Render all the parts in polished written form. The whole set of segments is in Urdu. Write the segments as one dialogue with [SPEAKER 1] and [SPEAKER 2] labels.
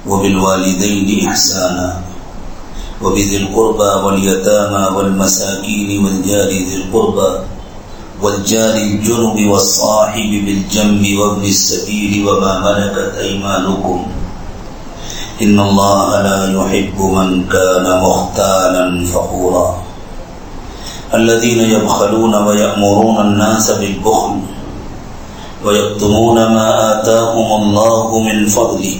[SPEAKER 1] وبالوالدين إحسانا وبذي القربى واليتامى والمساكين والجار ذي القربى والجار الجنب والصاحب بالجنب وابن السبيل وما ملكت أيمانكم إن الله لا يحب من كان مختالا فخورا الذين يبخلون ويأمرون الناس بالبخل ويكتمون ما آتاهم الله من فضله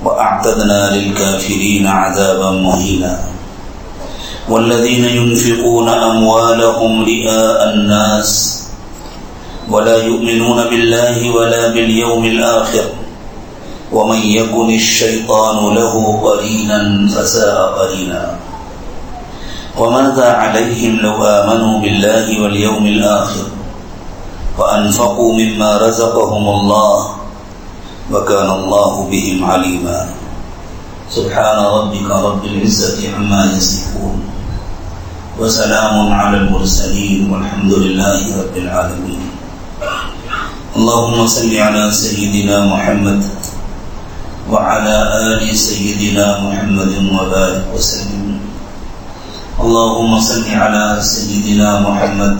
[SPEAKER 1] وأعتدنا للكافرين عذابا مهينا والذين ينفقون أموالهم رئاء الناس ولا يؤمنون بالله ولا باليوم الآخر ومن يكن الشيطان له قرينا فساء قرينا وماذا عليهم لو آمنوا بالله واليوم الآخر وأنفقوا مما رزقهم الله وكان الله بهم عليما سبحان ربك رب العزة عما يصفون وسلام على المرسلين والحمد لله رب العالمين اللهم صل على سيدنا محمد وعلى آل سيدنا محمد وبارك وسلم اللهم صل على سيدنا محمد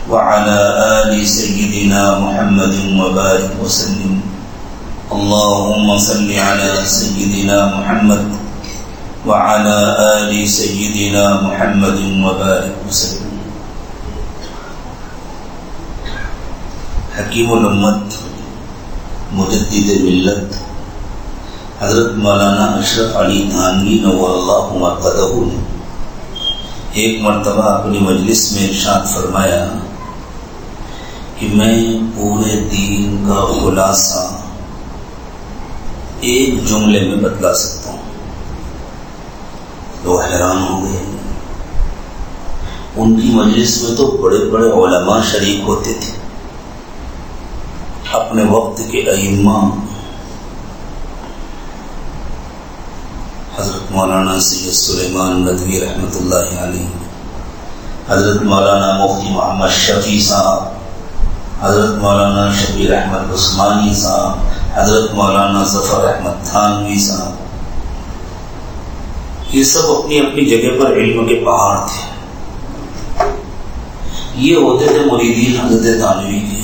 [SPEAKER 1] وعلى آل سيدنا محمد وبارك وسلم اللهم صل على سيدنا محمد وعلى آل سيدنا محمد وبارك وسلم حکیم الامت مجدد ملت حضرت مولانا اشرف علی تھانوی نور اللہ مرقدہ نے ایک مرتبہ اپنی مجلس میں ارشاد فرمایا کہ میں پورے دین کا خلاصہ ایک جملے میں بتلا سکتا ہوں. تو حیران ہو گئے. ان کی مجلس میں تو بڑے بڑے علماء شریک ہوتے تھے، اپنے وقت کے ائمہ حضرت مولانا سید سلیمان ندوی رحمۃ اللہ علیہ، حضرت مولانا مفتی محمد شفیع صاحب، حضرت مولانا شبیر احمد عثمانی صاحب، حضرت مولانا ظفر احمد تھانوی صاحب. یہ سب اپنی اپنی جگہ پر علم کے پہاڑ تھے. یہ ہوتے تھے مریدین حضرت تھانوی کے،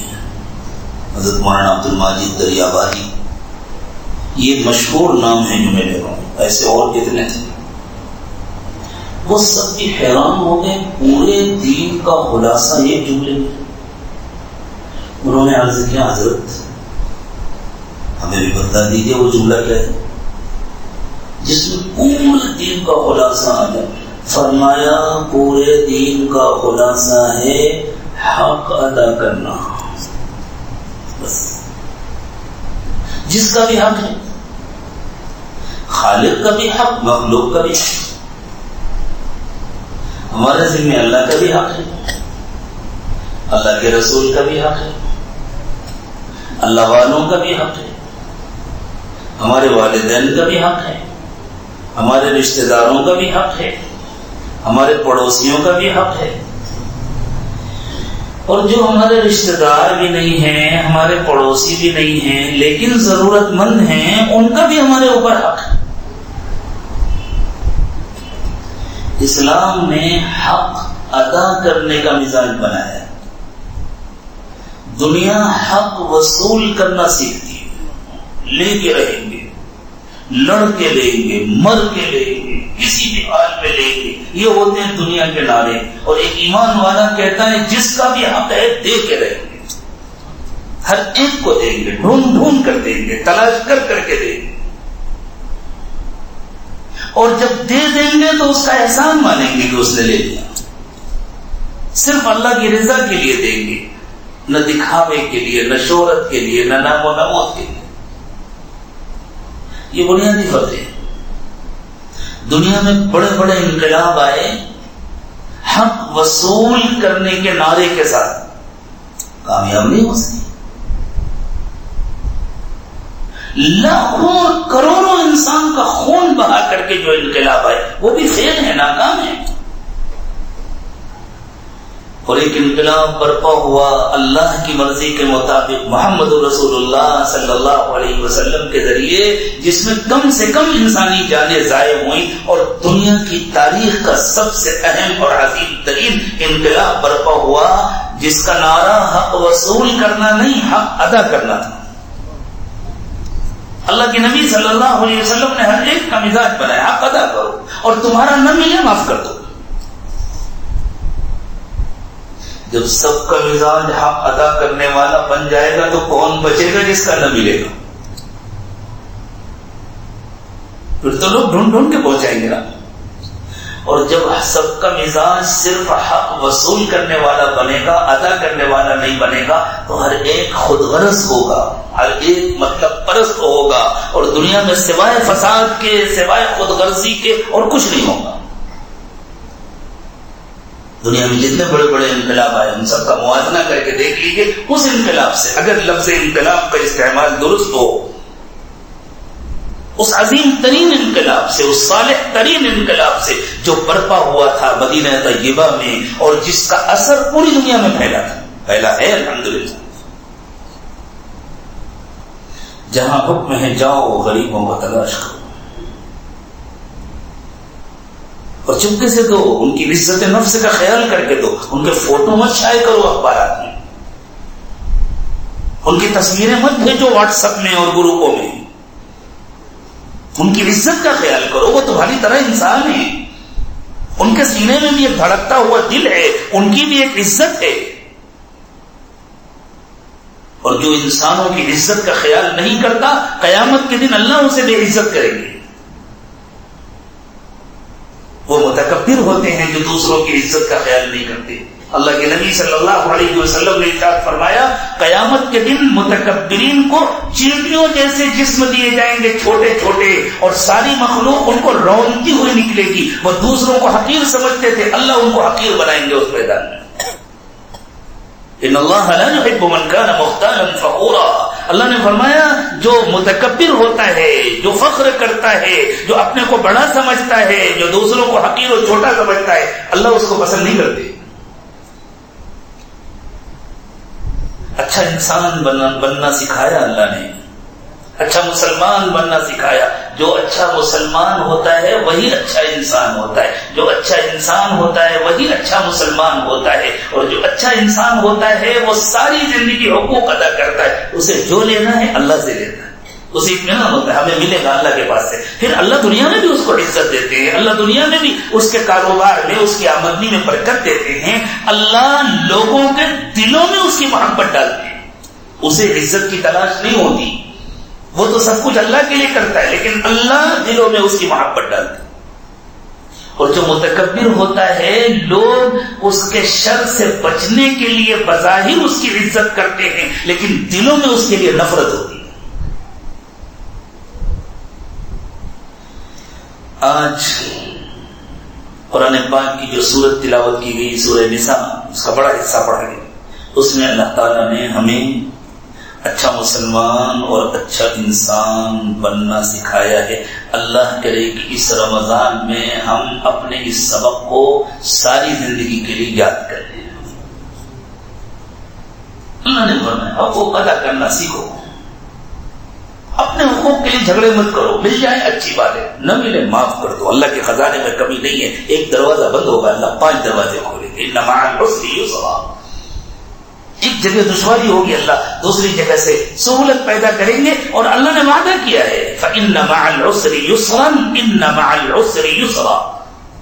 [SPEAKER 1] حضرت مولانا عبد الماجد دریابادی. یہ مشہور نام ہے جو میں لے رہا ہوں، ایسے اور کتنے تھے. وہ سب بھی حیران ہو گئے پورے دین کا خلاصہ ایک جملے میں. انہوں نے عرض کیا حضرت ہمیں بھی بتا دیجیے وہ جملہ کیا ہے جس میں پورے دین کا خلاصہ آ جائے. فرمایا پورے دین کا خلاصہ ہے حق ادا کرنا. بس جس کا بھی حق ہے، خالق کا بھی حق، مخلوق کا بھی حق، ہمارے ذمہ اللہ کا بھی حق ہے، اللہ کے رسول کا بھی حق ہے، اللہ والوں کا بھی حق ہے، ہمارے والدین کا بھی حق ہے، ہمارے رشتہ داروں کا بھی حق ہے، ہمارے پڑوسیوں کا بھی حق ہے. اور جو ہمارے رشتہ دار بھی نہیں ہیں، ہمارے پڑوسی بھی نہیں ہیں، لیکن ضرورت مند ہیں، ان کا بھی ہمارے اوپر حق ہے. اسلام نے حق ادا کرنے کا مزاج بنایا ہے. دنیا حق وصول کرنا سیکھتی ہے، لے کے رہیں گے، لڑ کے لیں گے، مر کے لیں گے، کسی بھی حال میں لیں گے. یہ ہوتے ہیں دنیا کے نعرے. اور ایک ایمان والا کہتا ہے جس کا بھی حق ہے دے کے رہیں گے، ہر ایک کو دیں گے، ڈھونڈ ڈھونڈ کر دیں گے، تلاش کر کر کے دیں گے. اور جب دے دیں گے تو اس کا احسان مانیں گے کہ اس نے لے لیا. صرف اللہ کی رضا کے لیے دیں گے، نہ دکھاوے کے لیے، نہ شہرت کے لیے، نہ نام و نمود کے لیے. یہ بنیادی فرق ہے. دنیا میں بڑے بڑے انقلاب آئے حق وصول کرنے کے نعرے کے ساتھ، کامیاب نہیں ہو سکے. لاکھوں اور کروڑوں انسان کا خون بہا کر کے جو انقلاب آئے وہ بھی فیل ہے، ناکام ہے. اور ایک انقلاب برپا ہوا اللہ کی مرضی کے مطابق محمد رسول اللہ صلی اللہ علیہ وسلم کے ذریعے، جس میں کم سے کم انسانی جانیں ضائع ہوئیں، اور دنیا کی تاریخ کا سب سے اہم اور عظیم ترین انقلاب برپا ہوا، جس کا نعرہ حق وصول کرنا نہیں، حق ادا کرنا تھا۔ اللہ کے نبی صلی اللہ علیہ وسلم نے ہر ایک کا مزاج بنایا، حق ادا کرو، اور تمہارا نہ ملے معاف کر دو۔ جب سب کا مزاج حق ادا کرنے والا بن جائے گا تو کون بچے گا جس کا نہ ملے گا؟ پھر تو لوگ ڈھونڈ ڈھونڈ کے پہنچائیں گے نا۔ اور جب سب کا مزاج صرف حق وصول کرنے والا بنے گا، ادا کرنے والا نہیں بنے گا، تو ہر ایک خود غرض ہوگا، ہر ایک مطلب پرست ہوگا، اور دنیا میں سوائے فساد کے، سوائے خود غرضی کے اور کچھ نہیں ہوگا۔ دنیا میں جتنے بڑے بڑے انقلاب آئے ان سب کا موازنہ کر کے دیکھ لیجیے، اس انقلاب سے اگر لفظ انقلاب کا استعمال درست ہو، اس عظیم ترین انقلاب سے، اس صالح ترین انقلاب سے جو برپا ہوا تھا مدینہ طیبہ میں، اور جس کا اثر پوری دنیا میں پھیلا ہے الحمدللہ۔ جہاں حکم ہے جاؤ غریبوں کو تلاش کرو، اور چپکے سے دو، ان کی عزت نفس کا خیال کر کے دو، ان کے فوٹو مت شائع کرو اخبارات میں، ان کی تصویریں مت بھیجو واٹس ایپ میں اور گروپوں میں، ان کی عزت کا خیال کرو، وہ تمہاری طرح انسان ہیں، ان کے سینے میں بھی ایک دھڑکتا ہوا دل ہے، ان کی بھی ایک عزت ہے، اور جو انسانوں کی عزت کا خیال نہیں کرتا قیامت کے دن اللہ اسے بے عزت کریں گے۔ وہ متکبر ہوتے ہیں جو دوسروں کی عزت کا خیال نہیں کرتے۔ اللہ کے نبی صلی اللہ علیہ وسلم نے ارشاد فرمایا، قیامت کے دن متکبرین کو چیونٹیوں جیسے جسم دیے جائیں گے چھوٹے چھوٹے، اور ساری مخلوق ان کو رونتی ہوئی نکلے گی۔ وہ دوسروں کو حقیر سمجھتے تھے، اللہ ان کو حقیر بنائیں گے اس میدان میں۔ ان اللہ لا يحب من كان مختالا فخورا، اللہ نے فرمایا جو متکبر ہوتا ہے، جو فخر کرتا ہے، جو اپنے کو بڑا سمجھتا ہے، جو دوسروں کو حقیر و چھوٹا سمجھتا ہے، اللہ اس کو پسند نہیں کرتے۔ اچھا انسان بننا سکھایا اللہ نے، اچھا مسلمان بننا سکھایا۔ جو اچھا مسلمان ہوتا ہے وہی اچھا انسان ہوتا ہے، جو اچھا انسان ہوتا ہے وہی اچھا مسلمان ہوتا ہے، اور جو اچھا انسان ہوتا ہے وہ ساری زندگی حقوق ادا کرتا ہے، اسے جو لینا ہے اللہ سے لیتا ہے، اسے اطمینان ہوتا ہے ہمیں ملے گا اللہ کے پاس سے۔ پھر اللہ دنیا میں بھی اس کو عزت دیتے ہیں، اللہ دنیا میں بھی اس کے کاروبار میں، اس کی آمدنی میں برکت دیتے ہیں، اللہ لوگوں کے دلوں میں اس کی محبت ڈالتے ہیں، اسے عزت کی تلاش نہیں ہوتی، وہ تو سب کچھ اللہ کے لیے کرتا ہے، لیکن اللہ دلوں میں اس کی محبت ڈالتے ہیں۔ اور جو متکبر ہوتا ہے لوگ اس کے شر سے بچنے کے لیے بظاہر اس کی عزت کرتے ہیں، لیکن دلوں میں اس کے لیے نفرت ہوتی ہے۔ آج قرآن پاک کی جو سورت تلاوت کی گئی سورہ نساء، اس کا بڑا حصہ پڑھا گیا، اس میں اللہ تعالیٰ نے ہمیں اچھا مسلمان اور اچھا انسان بننا سکھایا ہے۔ اللہ کرے کہ اس رمضان میں ہم اپنے اس سبق کو ساری زندگی کے لیے یاد کر لیں۔ اللہ نے فرمایا حقوق ادا کرنا سیکھو، اپنے حقوق کے لیے جھگڑے مت کرو، مل جائے اچھی بات ہے، نہ ملے معاف کر دو، اللہ کے خزانے میں کمی نہیں ہے، ایک دروازہ بند ہوگا اللہ 5 دروازے کھولیں گے، ان مع العسر یسرا، ایک جگہ دشواری ہوگی اللہ دوسری جگہ سے سہولت پیدا کریں گے، اور اللہ نے وعدہ کیا ہے فَإِنَّ مَعَ الْعُسْرِ يُسْرًا إِنَّ مَعَ الْعُسْرِ يُسْرًا۔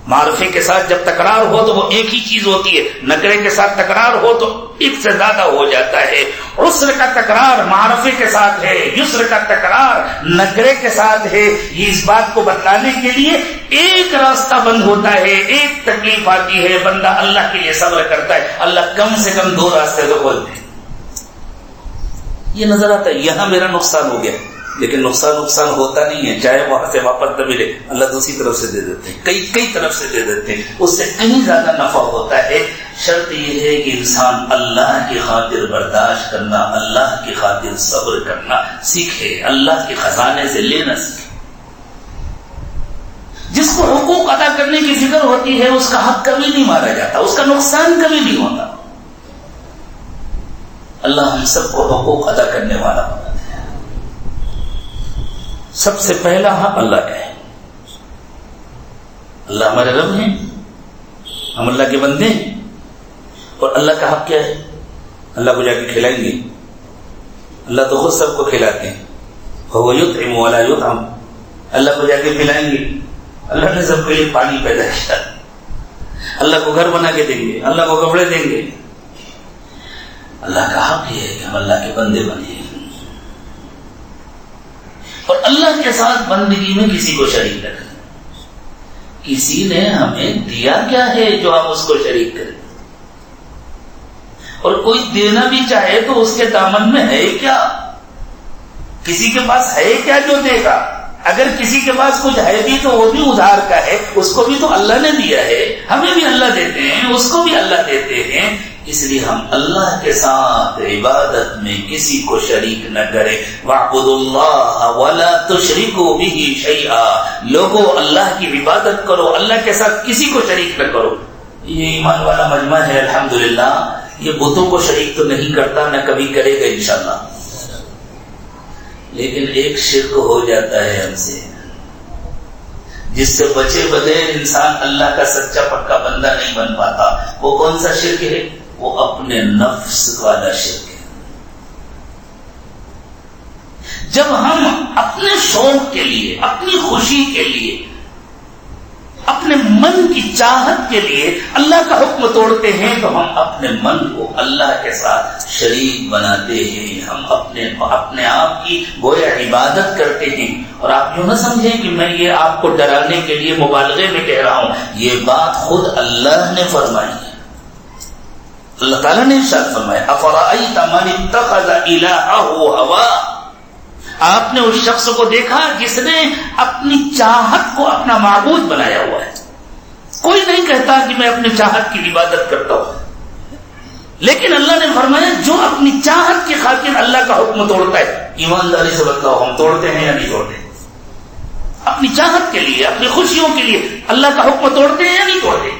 [SPEAKER 1] معرفے کے ساتھ جب تکرار ہو تو وہ ایک ہی چیز ہوتی ہے، نکرے کے ساتھ تکرار ہو تو ایک سے زیادہ ہو جاتا ہے۔ عسر کا تکرار معرفے کے ساتھ ہے، یسر کا تکرار نکرے کے ساتھ ہے، یہ اس بات کو بتلانے کے لیے ایک راستہ بند ہوتا ہے، ایک تکلیف آتی ہے، بندہ اللہ کے لیے صبر کرتا ہے، اللہ کم سے کم 2 راستے تو کھولتے ہیں۔ یہ نظر آتا ہے یہاں میرا نقصان ہو گیا، لیکن نقصان ہوتا نہیں ہے، چاہے وہاں سے واپس نہ ملے اللہ دوسری طرف سے دے دیتے ہیں، کئی طرف سے دے دیتے ہیں، اس سے کہیں زیادہ نفع ہوتا ہے۔ شرط یہ ہے کہ انسان اللہ کی خاطر برداشت کرنا، اللہ کی خاطر صبر کرنا سیکھے، اللہ کے خزانے سے لینا سیکھے۔ جس کو حقوق ادا کرنے کی فکر ہوتی ہے اس کا حق کبھی نہیں مارا جاتا، اس کا نقصان کبھی نہیں ہوتا۔ اللہ ہم سب کو حقوق ادا کرنے والا بنا دے۔ سب سے پہلا حق اللہ کا ہے، اللہ ہمارے رب ہیں، ہم اللہ کے بندے ہیں، اور اللہ کا حق کیا ہے؟ اللہ کو جا کے کھلائیں گے، اللہ تو خود سب کو کھلاتے ہیں، وہ یطعم ولا یطعم، اللہ کو جا کے پلائیں گے، اللہ نے سب کے لیے پانی پیدا کیا، اللہ کو گھر بنا کے دیں گے، اللہ کو کپڑے دیں گے۔ اللہ کا حق یہ ہے کہ ہم اللہ کے بندے بنے، اور اللہ کے ساتھ بندگی میں کسی کو شریک نہ کریں۔ کسی نے ہمیں دیا کیا ہے جو ہم اس کو شریک کریں؟ اور کوئی دینا بھی چاہے تو اس کے دامن میں ہے کیا؟ کسی کے پاس ہے کیا جو دے گا؟ اگر کسی کے پاس کچھ ہے بھی تو وہ بھی ادھار کا ہے، اس کو بھی تو اللہ نے دیا ہے، ہمیں بھی اللہ دیتے ہیں، اس کو بھی اللہ دیتے ہیں۔ اس لیے ہم اللہ کے ساتھ عبادت میں کسی کو شریک نہ کریں۔ وَاعْبُدُوا اللَّهَ وَلَا تُشْرِكُوا بِهِ شَيْئًا، لوگوں اللہ کی عبادت کرو، اللہ کے ساتھ کسی کو شریک نہ کرو۔ یہ ایمان والا مجمع ہے الحمدللہ، یہ بتوں کو شریک تو نہیں کرتا، نہ کبھی کرے گا انشاءاللہ، لیکن ایک شرک ہو جاتا ہے ہم سے، جس سے بچے بغیر انسان اللہ کا سچا پکا بندہ نہیں بن پاتا۔ وہ کون سا شرک ہے؟ وہ اپنے نفس والا شرک ہے۔ جب ہم اپنے شوق کے لیے، اپنی خوشی کے لیے، اپنے من کی چاہت کے لیے اللہ کا حکم توڑتے ہیں تو ہم اپنے من کو اللہ کے ساتھ شریک بناتے ہیں، ہم اپنے آپ کی گویا عبادت کرتے ہیں۔ اور آپ یوں نہ سمجھیں کہ میں یہ آپ کو ڈرانے کے لیے مبالغے میں کہہ رہا ہوں، یہ بات خود اللہ نے فرمائی ہے۔ اللہ تعالیٰ نے ارشاد فرمایا افرأیت من اتخذ الہہ ہواہ، آپ نے اس شخص کو دیکھا جس نے اپنی چاہت کو اپنا معبود بنایا ہوا ہے۔ کوئی نہیں کہتا کہ میں اپنی چاہت کی عبادت کرتا ہوں، لیکن اللہ نے فرمایا جو اپنی چاہت کی خاطر اللہ کا حکم توڑتا ہے، ایمانداری سے بتاؤ ہم توڑتے ہیں یا نہیں توڑتے؟ اپنی چاہت کے لیے، اپنی خوشیوں کے لیے اللہ کا حکم توڑتے ہیں یا نہیں توڑتے؟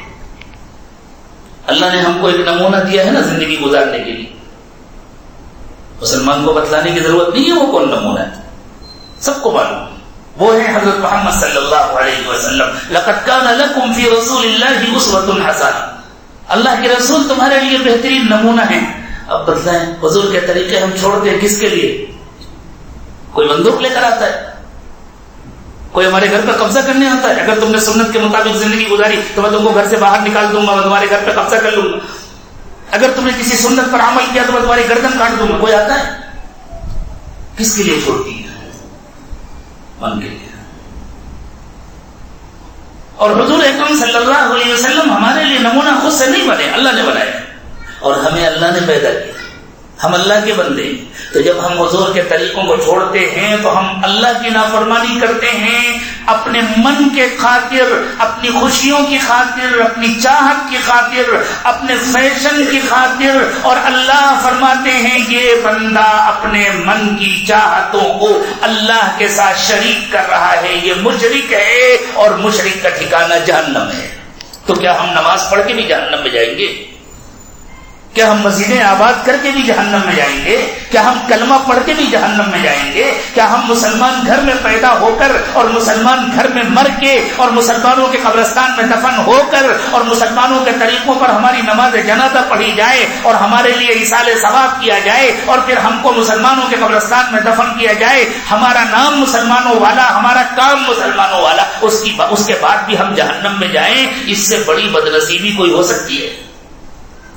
[SPEAKER 1] اللہ نے ہم کو ایک نمونہ دیا ہے نا زندگی گزارنے کے لیے، مسلمان کو بتلانے کی ضرورت نہیں ہے وہ کون نمونہ ہے، سب کو معلوم، وہ ہے حضرت محمد صلی اللہ علیہ وسلم۔ لقد کان لکم فی رسول اللہ اسوۃ حسنہ، اللہ کے رسول تمہارے لیے بہترین نمونہ ہیں۔ اب بتلائیں حضور کے طریقے ہم چھوڑتے ہیں کس کے لیے؟ کوئی بندوق لے کر آتا ہے، کوئی ہمارے گھر پر قبضہ کرنے آتا ہے، اگر تم نے سنت کے مطابق زندگی گزاری تو میں تم کو گھر سے باہر نکال دوں گا، میں تمہارے گھر پہ قبضہ کر لوں گا، اگر تم نے کسی سنت پر عمل کیا تو میں تمہاری گردن کاٹ دوں گا۔ کوئی آتا ہے؟ کس کے لیے چھوڑتی ہے؟ من کے لیے۔ اور حضور اکرم صلی اللہ علیہ وسلم ہمارے لیے نمونہ خود سے نہیں بنے، اللہ نے بنایا، اور ہمیں اللہ نے پیدا کیا، ہم اللہ کے بندے ہیں۔ تو جب ہم حضور کے طریقوں کو چھوڑتے ہیں تو ہم اللہ کی نافرمانی کرتے ہیں، اپنے من کے خاطر، اپنی خوشیوں کی خاطر، اپنی چاہت کی خاطر، اپنے فیشن کی خاطر، اور اللہ فرماتے ہیں یہ بندہ اپنے من کی چاہتوں کو اللہ کے ساتھ شریک کر رہا ہے، یہ مشرک ہے، اور مشرک کا ٹھکانہ جہنم ہے۔ تو کیا ہم نماز پڑھ کے بھی جہنم میں جائیں گے؟ کیا ہم مسجدیں آباد کر کے بھی جہنم میں جائیں گے؟ کیا ہم کلمہ پڑھ کے بھی جہنم میں جائیں گے؟ کیا ہم مسلمان گھر میں پیدا ہو کر اور مسلمان گھر میں مر کے اور مسلمانوں کے قبرستان میں دفن ہو کر اور مسلمانوں کے طریقوں پر ہماری نماز جنازہ پڑھی جائے اور ہمارے لیے ایصال ثواب کیا جائے اور پھر ہم کو مسلمانوں کے قبرستان میں دفن کیا جائے، ہمارا نام مسلمانوں والا، ہمارا کام مسلمانوں والا، اس کے بعد بھی ہم جہنم میں جائیں؟ اس سے بڑی بدنصیبی کوئی ہو سکتی ہے؟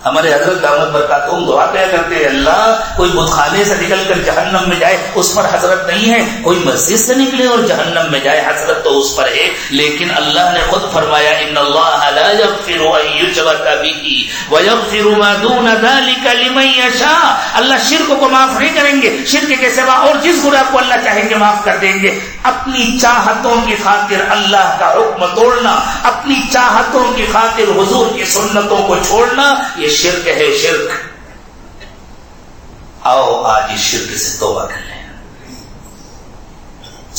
[SPEAKER 1] ہمارے حضرت دامت برکاتہم دعا کیا کرتے ہیں، اللہ کوئی بت خانے سے نکل کر جہنم میں جائے اس پر حسرت نہیں ہے، کوئی مسجد سے نکلے اور جہنم میں جائے حسرت تو اس پر ہے۔ لیکن اللہ نے خود فرمایا ان اللہ لا یغفر ان یشرک بہ ویغفر ما دون ذلک لمن یشاء، اللہ شرک کو معاف نہیں کریں گے، شرک کے سوا اور جس گناہ کو اللہ چاہیں گے معاف کر دیں گے۔ اپنی چاہتوں کی خاطر اللہ کا حکم توڑنا، اپنی چاہتوں کی خاطر حضور کی سنتوں کو چھوڑنا، یہ شرک ہے، شرک۔ آؤ آج اس شرک سے توبہ کر لیں،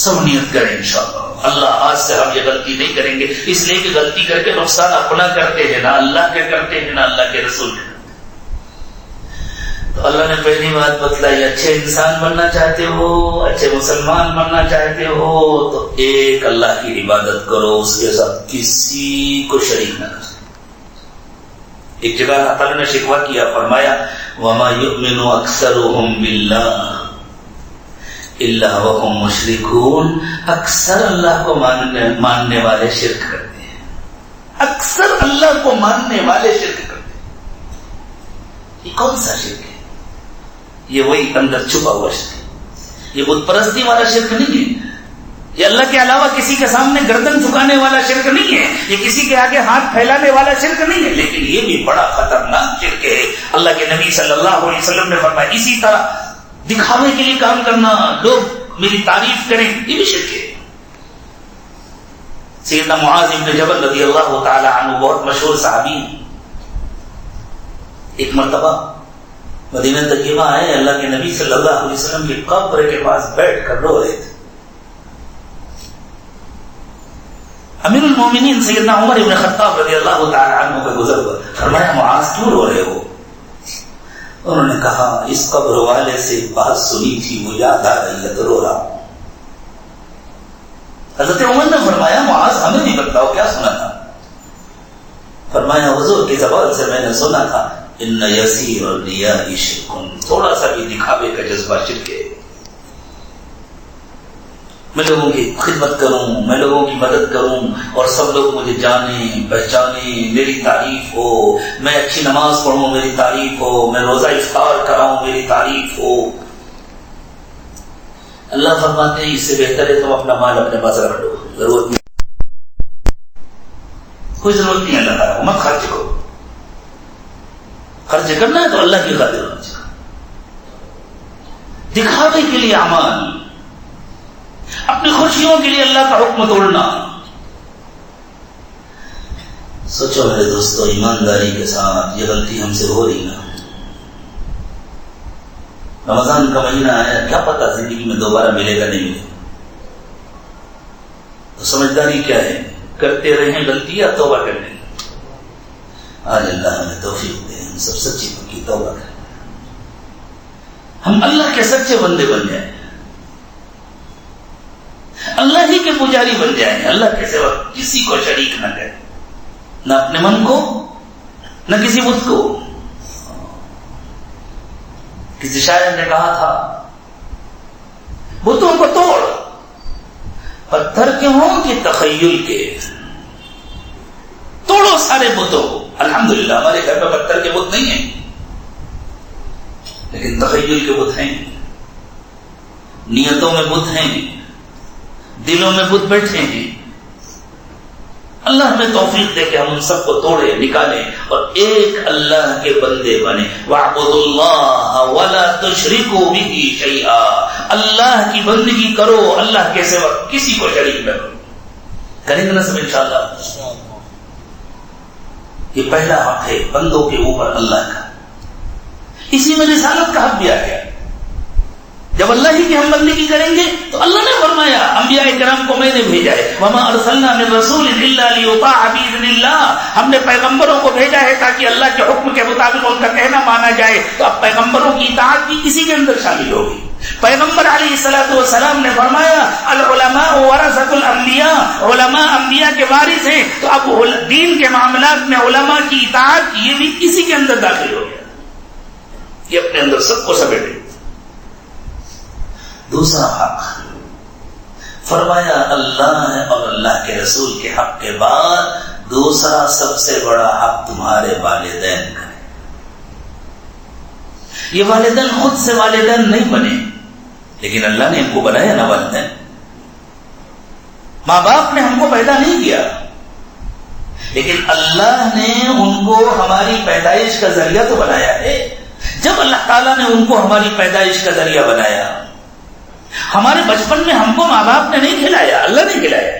[SPEAKER 1] سب نیت کریں انشاءاللہ اللہ آج سے ہم یہ غلطی نہیں کریں گے، اس لیے کہ غلطی کر کے نقصان اپنا کرتے ہیں، نہ اللہ کے کرتے ہیں نہ اللہ کے رسول کے۔ تو اللہ نے پہلی بات بتلائی، اچھے انسان بننا چاہتے ہو، اچھے مسلمان بننا چاہتے ہو تو ایک اللہ کی عبادت کرو، اس کے ساتھ کسی کو شریک نہ کرو۔ ایک جگہ اللہ تعالیٰ نے شکوہ کیا، فرمایا وَمَا يُؤْمِنُ أَكْثَرُهُمْ بِاللَّهِ إِلَّا وَهُمْ مُشْرِكُونَ، اکثر اللہ کو ماننے والے شرک کرتے ہیں، اکثر اللہ کو ماننے والے شرک کرتے ہیں۔ یہ کون سا شرک ہے؟ یہ وہی اندر چھپا ہوا شرک ہے، یہ بت پرستی والا شرک نہیں ہے، یہ اللہ کے علاوہ کسی کے سامنے گردن جھکانے والا شرک نہیں ہے، یہ کسی کے آگے ہاتھ پھیلانے والا شرک نہیں ہے، لیکن یہ بھی بڑا خطرناک شرک ہے۔ اللہ کے نبی صلی اللہ علیہ وسلم نے فرمایا اسی طرح دکھاوے کے لیے کام کرنا، لوگ میری تعریف کریں، یہ بھی شرک ہے۔ سیدنا معاذ بن جبل رضی اللہ تعالی عنہ بہت مشہور صحابی ہیں، ایک مرتبہ مدینہ طیبہ آئے، اللہ کے نبی صلی اللہ علیہ وسلم کی قبر کے پاس بیٹھ کر رو رہے تھے۔ امیر المومنین سیدنا عمر بن خطاب رضی اللہ تعالی عنہ کا گزر ہوا، فرمایا معاذ کیوں رو رہے ہو؟ انہوں نے کہا اس قبر والے سے بات سنی تھی، وہ یاد آ رہی ہے تو رو رہا ہوں۔ حضرت عمر نے فرمایا معاذ ہمیں بھی بتاؤ کیا سنا تھا؟ فرمایا حضور کی زبان سے میں نے سنا تھا ان یسیر الریاء شرک، تھوڑا سا بھی دکھاوے کا جذبہ شرک ہے۔ میں لوگوں کی خدمت کروں، میں لوگوں کی مدد کروں اور سب لوگ مجھے جانیں پہچانیں، میری تعریف ہو، میں اچھی نماز پڑھوں میری تعریف ہو، میں روزہ افطار کراؤں میری تعریف ہو۔ اللہ فرماتے ہیں اس سے بہتر ہے تم اپنا مال اپنے پاس رکھ لو، ضرورت نہیں، کوئی ضرورت نہیں اللہ تعالیٰ کو، مت خرچ کرو، خرچ کرنا ہے تو اللہ کی خاطر خرچ کرو، دکھاوے کے لیے اعمال، اپنی خوشیوں کے لیے اللہ کا حکم توڑنا۔ سوچو میرے دوستو، ایمانداری کے ساتھ یہ غلطی ہم سے ہو رہی نا، رمضان کا مہینہ آیا، کیا پتا زندگی میں دوبارہ ملے گا نہیں ملے گا، تو سمجھداری کیا ہے؟ کرتے رہیں غلطیاں، توبہ کرنے کی۔ آج اللہ ہمیں توفیق دے، ہم سب سچی پکی توبہ کریں، ہم اللہ کے سچے بندے بن جائیں، اللہ ہی کے پجاری بن جائیں، اللہ کے سوا کسی کو شریک نہ کریں، نہ اپنے من کو نہ کسی بت کو۔ کسی شاعر نے کہا تھا بتوں کو توڑ، پتھر کے ہوں کہ تخیل کے، توڑو سارے بتوں کو۔ الحمدللہ ہمارے گھر میں پتھر کے بت نہیں ہیں، لیکن تخیل کے بت ہیں، نیتوں میں بت ہیں، دلوں میں بت بیٹھے ہیں۔ اللہ ہمیں توفیق دے کہ ہم ان سب کو توڑے نکالیں اور ایک اللہ کے بندے بنے۔ وَاعْبُدُوا اللَّهَ وَلَا تُشْرِكُوا بِهِ شَيْئًا، اللہ کی بندگی کرو، اللہ کے سوا کسی کو شریک نہ کرو۔ کریں گے نا سب انشاءاللہ؟ یہ پہلا حق ہے بندوں کے اوپر اللہ کا، اسی میں رسالت کا حق بھی آ گیا۔ جب اللہ ہی کی ہم بندگی کریں گے تو اللہ نے فرمایا انبیاء کرام کو میں نے بھیجا ہے، وَمَا أَرْسَلْنَا مِن رَّسُولٍ إِلَّا لِيُطَاعَ بِإِذْنِ اللَّهِ، ہم نے پیغمبروں کو بھیجا ہے تاکہ اللہ کے حکم کے مطابق ان کا کہنا مانا جائے۔ تو اب پیغمبروں کی اطاعت بھی اسی کے اندر شامل ہوگی۔ پیغمبر علیہ الصلوۃ والسلام نے فرمایا العلماء ورثۃ الانبیاء، علماء انبیاء کے وارث ہیں، تو اب دین کے معاملات میں علماء کی اطاعت یہ بھی اسی کے اندر داخل ہو گیا، یہ اپنے اندر سب کو سمیٹے۔ دوسرا حق فرمایا اللہ ہے اور اللہ کے رسول کے حق کے بعد دوسرا سب سے بڑا حق تمہارے والدین کا ہے۔ یہ والدین خود سے والدین نہیں بنے، لیکن اللہ نے ان کو بنایا نا والدین۔ ماں باپ نے ہم کو پیدا نہیں کیا، لیکن اللہ نے ان کو ہماری پیدائش کا ذریعہ تو بنایا ہے۔ جب اللہ تعالیٰ نے ان کو ہماری پیدائش کا ذریعہ بنایا، ہمارے بچپن میں ہم کو ماں باپ نے نہیں کھلایا، اللہ نے کھلایا۔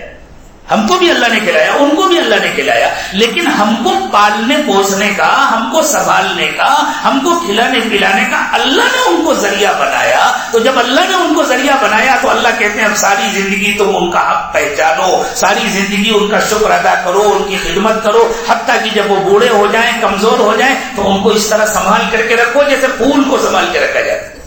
[SPEAKER 1] ہم کو بھی اللہ نے کھلایا، ان کو بھی اللہ نے کھلایا، لیکن ہم کو پالنے پوسنے کا، ہم کو سنبھالنے کا، ہم کو کھلانے پلانے کا اللہ نے ان کو ذریعہ بنایا۔ تو جب اللہ نے ان کو ذریعہ بنایا تو اللہ کہتے ہیں اب ساری زندگی تم ان کا حق پہچانو، ساری زندگی ان کا شکر ادا کرو، ان کی خدمت کرو، حتیٰ کہ جب وہ بوڑھے ہو جائیں، کمزور ہو جائیں تو ان کو اس طرح سنبھال کر کے رکھو جیسے پھول کو سنبھال کے رکھا جاتا ہے۔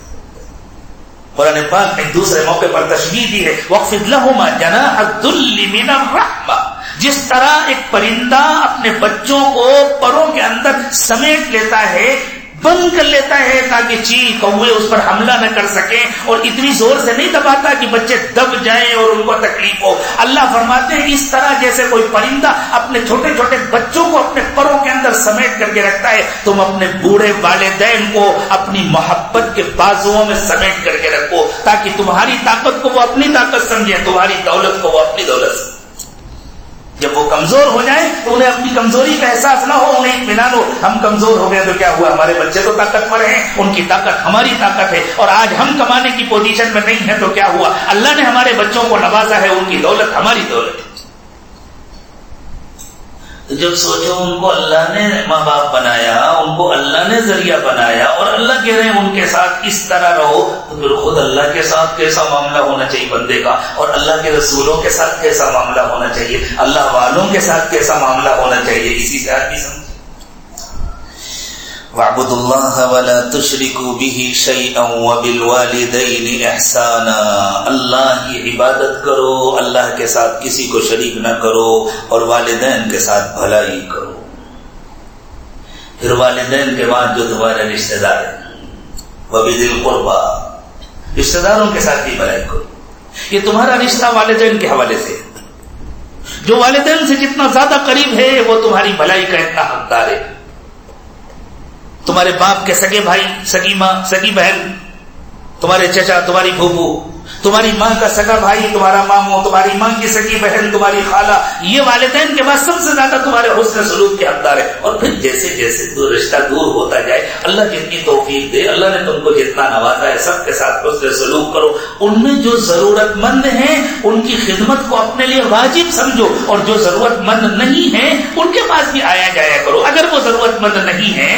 [SPEAKER 1] قرآن پاک نے دوسرے موقع پر تشبیہ دی ہے وَاخْفِضْ لَهُمَا جَنَاحَ الذُّلِّ مِنَ الرَّحْمَةِ، جس طرح ایک پرندہ اپنے بچوں کو پروں کے اندر سمیٹ لیتا ہے، بند کر لیتا ہے تاکہ چیل کوے اس پر حملہ نہ کر سکیں، اور اتنی زور سے نہیں دباتا کہ بچے دب جائیں اور ان کو تکلیف ہو۔ اللہ فرماتے ہیں اس طرح جیسے کوئی پرندہ اپنے چھوٹے چھوٹے بچوں کو اپنے پروں کے اندر سمیٹ کر کے رکھتا ہے، تم اپنے بوڑھے والدین کو اپنی محبت کے بازوؤں میں سمیٹ کر کے رکھو تاکہ تمہاری طاقت کو وہ اپنی طاقت سمجھیں، تمہاری دولت کو وہ اپنی دولت سمجھیں۔ جب وہ کمزور ہو جائیں تو انہیں اپنی کمزوری کا احساس نہ ہو، انہیں اطمینان ہو ہم کمزور ہو گئے تو کیا ہوا، ہمارے بچے تو طاقتور ہیں، ان کی طاقت ہماری طاقت ہے، اور آج ہم کمانے کی پوزیشن میں نہیں ہیں تو کیا ہوا، اللہ نے ہمارے بچوں کو نوازا ہے، ان کی دولت ہماری دولت ہے۔ تو جب سوچو ان کو اللہ نے ماں باپ بنایا، ان کو اللہ نے ذریعہ بنایا، اور اللہ کہہ رہے ہیں ان کے ساتھ اس طرح رہو، تو پھر خود اللہ کے ساتھ کیسا معاملہ ہونا چاہیے بندے کا، اور اللہ کے رسولوں کے ساتھ کیسا معاملہ ہونا چاہیے، اللہ والوں کے ساتھ کیسا معاملہ ہونا چاہیے، اسی سے آدمی سمجھے۔ وَاعْبُدُوا اللَّهَ وَلَا تُشْرِكُوا بِهِ شَيْئًا وَبِالْوَالِدَيْنِ إِحْسَانًا، اللہ کی عبادت کرو، اللہ کے ساتھ کسی کو شریک نہ کرو، اور والدین کے ساتھ بھلائی کرو۔ پھر والدین کے بعد جو تمہارے رشتہ دار ہیں، وَبِذِي الْقُرْبَى، رشتہ داروں کے ساتھ بھی بھلائی کرو۔ یہ تمہارا رشتہ والدین کے حوالے سے، جو والدین سے جتنا زیادہ قریب ہے وہ تمہاری بھلائی کا اتنا حقدار ہے۔ تمہارے باپ کے سگے بھائی، سگی ماں، سگی بہن، تمہارے چچا، تمہاری پھوپھو، تمہاری ماں کا سگا بھائی، تمہارا ماموں، تمہاری ماں کی سگی بہن، تمہاری خالہ، یہ والدین کے بعد سب سے زیادہ تمہارے حسن سلوک کے حقدار ہے۔ اور پھر جیسے جیسے رشتہ دور ہوتا جائے، اللہ جتنی توفیق دے، اللہ نے تم کو جتنا نوازا ہے، سب کے ساتھ حسن سلوک کرو۔ ان میں جو ضرورت مند ہیں ان کی خدمت کو اپنے لیے واجب سمجھو، اور جو ضرورت مند نہیں ہیں ان کے پاس بھی آیا جایا کرو۔ اگر وہ ضرورت مند نہیں ہیں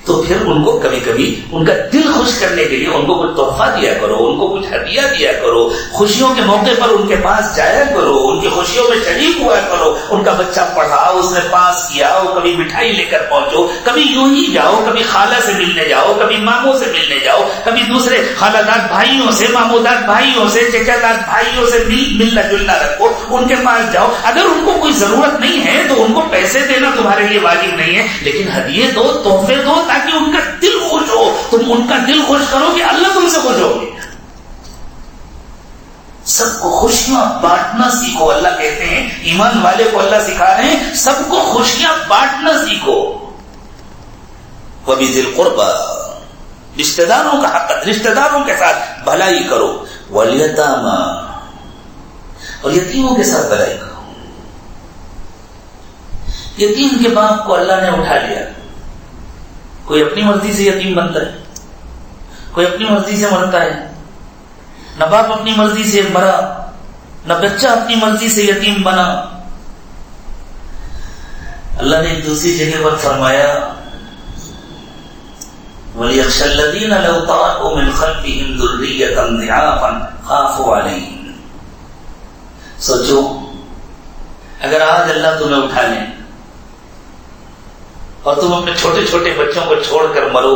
[SPEAKER 1] تو پھر ان کو کبھی کبھی ان کا دل خوش کرنے کے لیے ان کو کچھ تحفہ دیا کرو، ان کو کچھ ہدیہ دیا کرو، خوشیوں کے موقع پر ان کے پاس جایا کرو، ان کی خوشیوں میں شریک ہوا کرو۔ ان کا بچہ پڑھا، اس نے پاس کیا، وہ کبھی مٹھائی لے کر پہنچو، کبھی یوں ہی جاؤ، کبھی خالہ سے ملنے جاؤ، کبھی ماموں سے ملنے جاؤ، کبھی دوسرے خالہ دار بھائیوں سے، ماموں دار بھائیوں سے، چچا دار بھائیوں سے ملنا جلنا رکھو، ان کے پاس جاؤ۔ اگر ان کو کوئی ضرورت نہیں ہے تو ان کو پیسے دینا تمہارے لیے واجب نہیں ہے، لیکن ہدیے دو، تحفے دو، تاکہ ان کا دل خوش ہو۔ تم ان کا دل خوش کرو کہ اللہ تم سے خوش ہوگے۔ سب کو خوشیاں بانٹنا سیکھو۔ اللہ کہتے ہیں ایمان والے کو اللہ سکھا رہے ہیں سب کو خوشیاں بانٹنا سیکھو۔ وَبِذِي الْقُرْبَى، رشتہ داروں کا حق، رشتہ داروں کے ساتھ بھلائی کرو۔ وَالْيَتَامَى، اور یتیموں کے ساتھ بھلائی کرو۔ یتیم کے باپ کو اللہ نے اٹھا لیا، کوئی اپنی مرضی سے یتیم بنتا ہے، کوئی اپنی مرضی سے مرتا ہے، نہ باپ اپنی مرضی سے مرا، نہ بچہ اپنی مرضی سے یتیم بنا۔ اللہ نے ایک دوسری جگہ پر فرمایا وَلْيَخْشَ الَّذِينَ لَوْ تَرَكُوا مِنْ خَلْفِهِمْ ذُرِّيَّةً ضِعَافًا خَافُوا عَلَيْهِمْ۔ سوچو اگر آج اللہ تمہیں اٹھا لیں اور تم اپنے چھوٹے چھوٹے بچوں کو چھوڑ کر مرو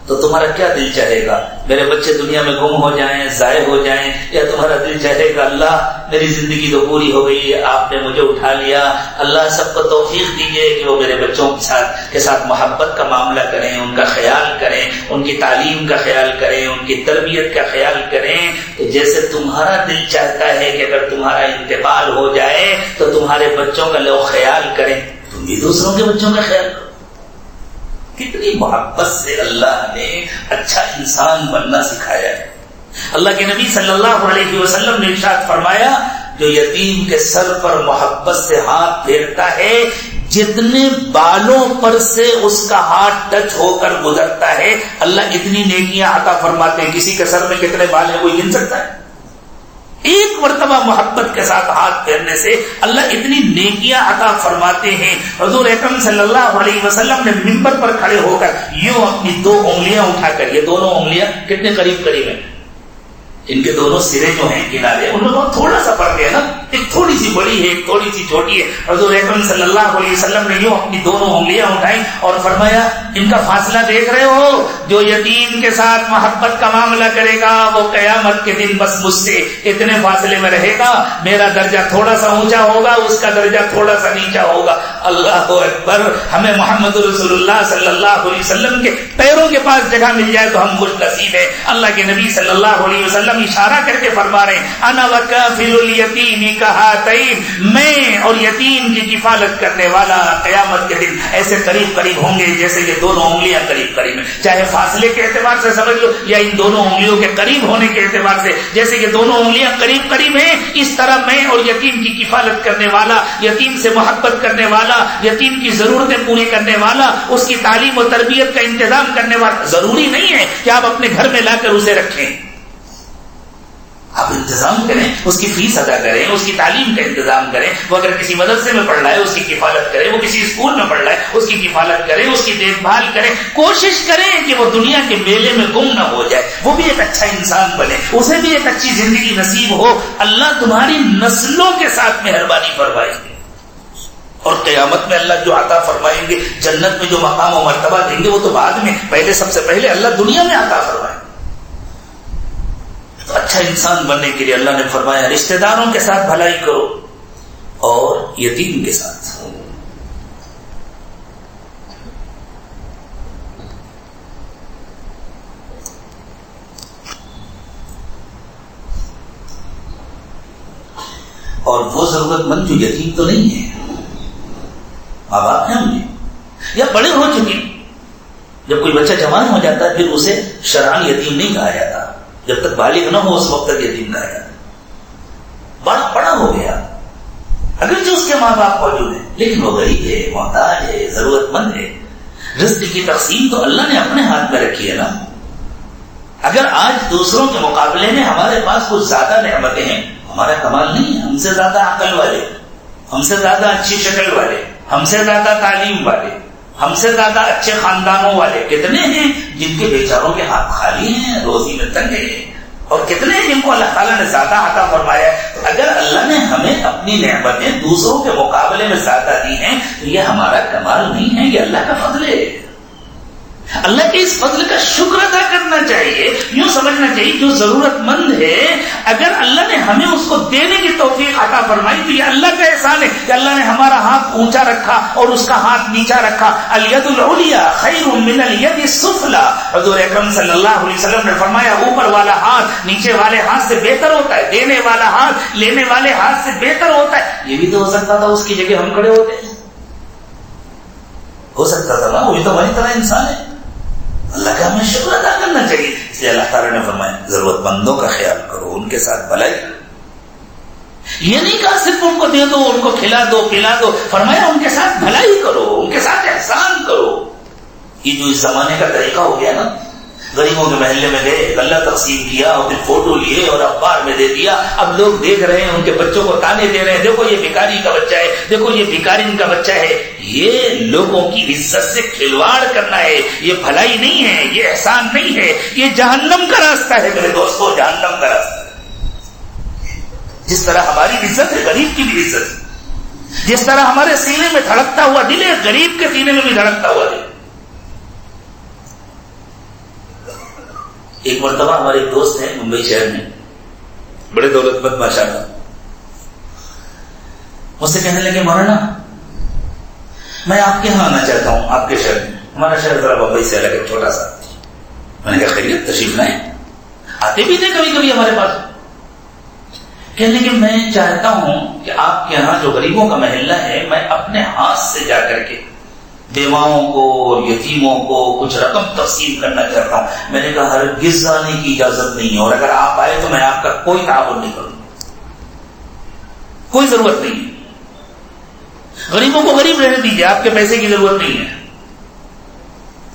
[SPEAKER 1] تو تمہارا کیا دل چاہے گا؟ میرے بچے دنیا میں گم ہو جائیں، ضائع ہو جائیں، یا تمہارا دل چاہے گا اللہ میری زندگی تو پوری ہو گئی، آپ نے مجھے اٹھا لیا، اللہ سب کو توفیق دیجیے کہ وہ میرے بچوں کے ساتھ محبت کا معاملہ کریں، ان کا خیال کریں، ان کی تعلیم کا خیال کریں، ان کی تربیت کا خیال کریں۔ تو جیسے تمہارا دل چاہتا ہے کہ اگر تمہارا انتقال ہو جائے تو تمہارے بچوں کا لوگ خیال کریں، تم بھی دوسروں کے بچوں کا خیال کرو۔ کتنی محبت سے اللہ نے اچھا انسان بننا سکھایا ہے۔ اللہ کے نبی صلی اللہ علیہ وسلم نے ارشاد فرمایا جو یتیم کے سر پر محبت سے ہاتھ پھیرتا ہے، جتنے بالوں پر سے اس کا ہاتھ ٹچ ہو کر گزرتا ہے اللہ اتنی نیکیاں عطا فرماتے ہیں۔ کسی کے سر میں کتنے بال ہیں کوئی گن سکتا ہے؟ ایک مرتبہ محبت کے ساتھ ہاتھ پھیرنے سے اللہ اتنی نیکیاں عطا فرماتے ہیں. حضور اکرم صلی اللہ علیہ وسلم نے منبر پر کھڑے ہو کر یوں اپنی 2 انگلیاں اٹھا کر، یہ دونوں انگلیاں کتنے قریب قریب ہیں، ان کے دونوں سرے جو ہیں کنارے، ان میں بہت تھوڑا سا فرق ہے نا، ایک تھوڑی سی بڑی ہے، ایک تھوڑی سی چھوٹی ہے. حضور اکرم صلی اللہ علیہ وسلم نے یوں اپنی دونوں انگلیاں اٹھائیں اور فرمایا ان کا فاصلہ دیکھ رہے ہو، جو یتیم کے ساتھ محبت کا معاملہ کرے گا وہ قیامت کے دن بس مجھ سے اتنے فاصلے میں رہے گا، میرا درجہ تھوڑا سا اونچا ہوگا، اس کا درجہ تھوڑا سا نیچا ہوگا. اللہ اکبر. ہمیں محمد رسول اللہ صلی اللہ علیہ وسلم کے پیروں کے پاس جگہ مل جائے تو ہم خوش نصیب ہیں. اللہ کے نبی صلی اللہ علیہ وسلم اشارہ کر کے فرما رہے ہیں انا وکافل الیتیم کہاتین، میں اور یتیم کی کفالت کرنے والا قیامت کے دن ایسے قریب قریب ہوں گے جیسے یہ دونوں انگلیاں قریب قریب ہیں. چاہے فاصلے کے اعتبار سے سمجھ لو یا ان دونوں انگلیوں کے قریب ہونے کے اعتبار سے، جیسے یہ دونوں انگلیاں قریب قریب ہیں، اس طرح میں اور یتیم کی کفالت کرنے والا، یتیم سے محبت کرنے والا، یتیم کی ضرورتیں پوری کرنے والا، اس کی تعلیم و تربیت کا انتظام کرنے والا. ضروری نہیں ہے کہ آپ اپنے گھر میں لا کر اسے رکھیں، آپ انتظام کریں، اس کی فیس ادا کریں، اس کی تعلیم کا انتظام کریں. وہ اگر کسی مدرسے میں پڑھ رہا ہے اس کی کفالت کریں، وہ کسی اسکول میں پڑھ رہا ہے اس کی کفالت کریں، اس کی دیکھ بھال کریں. کوشش کریں کہ وہ دنیا کے میلے میں گم نہ ہو جائے، وہ بھی ایک اچھا انسان بنے، اسے بھی ایک اچھی زندگی نصیب ہو. اللہ تمہاری نسلوں کے ساتھ مہربانی فرمائیں گے، اور قیامت میں اللہ جو عطا فرمائیں گے، جنت میں جو مقام و مرتبہ دیں گے وہ تو بعد میں، پہلے سب سے پہلے اللہ دنیا میں عطا فرمائیں. تو اچھا انسان بننے کے لیے اللہ نے فرمایا رشتہ داروں کے ساتھ بھلائی کرو اور یتیم کے ساتھ. اور وہ ضرورت مند جو یتیم تو نہیں ہے، ماں باپ ہیں ہم نے یا بڑے ہو چکے، جب کوئی بچہ جوان ہو جاتا ہے پھر اسے شرعاً یتیم نہیں کہا جاتا، جب تک بالغ نہ ہو اس وقت تک یتیم کہا جاتا. بڑا ہو گیا اگرچہ اس کے ماں باپ موجود ہیں لیکن وہ غریب ہے، محتاج ہے، ضرورت مند ہے. رزق کی تقسیم تو اللہ نے اپنے ہاتھ میں رکھی ہے نا. اگر آج دوسروں کے مقابلے میں ہمارے پاس کچھ زیادہ نعمتیں ہیں، ہمارا کمال نہیں ہے، ہم سے زیادہ عقل والے، ہم سے زیادہ اچھی شکل والے، ہم سے زیادہ تعلیم والے، ہم سے زیادہ اچھے خاندانوں والے کتنے ہیں جن کے بیچاروں کے ہاتھ خالی ہیں، روزی میں تنگ ہیں، اور کتنے ہیں جن کو اللہ تعالیٰ نے زیادہ عطا فرمایا ہے. تو اگر اللہ نے ہمیں اپنی نعمتیں دوسروں کے مقابلے میں زیادہ دی ہیں تو یہ ہمارا کمال نہیں ہے، یہ اللہ کا فضل ہے. اللہ کے اس فضل کا شکر ادا کرنا چاہیے. یوں سمجھنا چاہیے جو ضرورت مند ہے اگر اللہ نے ہمیں اس کو دینے کی توفیق عطا فرمائی تو یہ اللہ کا احسان ہے کہ اللہ نے ہمارا ہاتھ اونچا رکھا اور اس کا ہاتھ نیچا رکھا. الید العلیٰ خیر من الید السفلی، حضور اکرم صلی اللہ علیہ وسلم نے فرمایا اوپر والا ہاتھ نیچے والے ہاتھ سے بہتر ہوتا ہے، دینے والا ہاتھ لینے والے ہاتھ سے بہتر ہوتا ہے. یہ بھی تو ہو سکتا تھا اس کی جگہ ہم کھڑے ہوتے، ہو سکتا تھا نا، وہ بھی تو ہماری طرح انسان ہے. اللہ کا ہمیں شکر ادا کرنا چاہیے. اس لیے اللہ تعالیٰ نے فرمایا ضرورت مندوں کا خیال کرو، ان کے ساتھ بھلائی. یہ نہیں کہا صرف ان کو دے دو، ان کو کھلا دو پلا دو، فرمایا ان کے ساتھ بھلائی کرو، ان کے ساتھ احسان کرو. یہ جو اس زمانے کا طریقہ ہو گیا نا، غریبوں کے محلے میں گئے، غلہ تقسیم کیا اور پھر فوٹو لیے اور اخبار میں دے دیا. اب لوگ دیکھ رہے ہیں، ان کے بچوں کو تانے دے رہے ہیں، دیکھو یہ بھکاری کا بچہ ہے، دیکھو یہ بھکارین کا بچہ ہے. یہ لوگوں کی عزت سے کھلواڑ کرنا ہے، یہ بھلائی نہیں ہے، یہ احسان نہیں ہے، یہ جہنم کا راستہ ہے میرے دوستو، جہنم کا راستہ ہے. جس طرح ہماری عزت ہے غریب کی بھی عزت ہے، جس طرح ہمارے سینے میں دھڑکتا ہوا دل ہے غریب کے سینے میں بھی دھڑکتا ہوا دل. ایک مرتبہ ہمارے ایک دوست ہیں ممبئی شہر میں، بڑے دولت مند ماشاءاللہ، مجھ سے کہنے لگے مولانا میں آپ کے یہاں آنا چاہتا ہوں، آپ کے شہر میں. ہمارا شہر ذرا بمبئی سے الگ ہے، چھوٹا سا. میں نے کہا خیریت، تشریف لائیں. آتے بھی تھے کبھی کبھی ہمارے پاس. کہنے لگے میں چاہتا ہوں کہ آپ کے یہاں جو غریبوں کا محلہ ہے میں اپنے ہاتھ سے جا کر کے بیواؤں کو اور یتیموں کو کچھ رقم تقسیم کرنا چاہتا ہوں. میں نے کہا ہرگز آنے کی اجازت نہیں ہے، اور اگر آپ آئے تو میں آپ کا کوئی تعاون نہیں کروں گا، کوئی ضرورت نہیں ہے. غریبوں کو غریب رہنے دیجیے، آپ کے پیسے کی ضرورت نہیں ہے.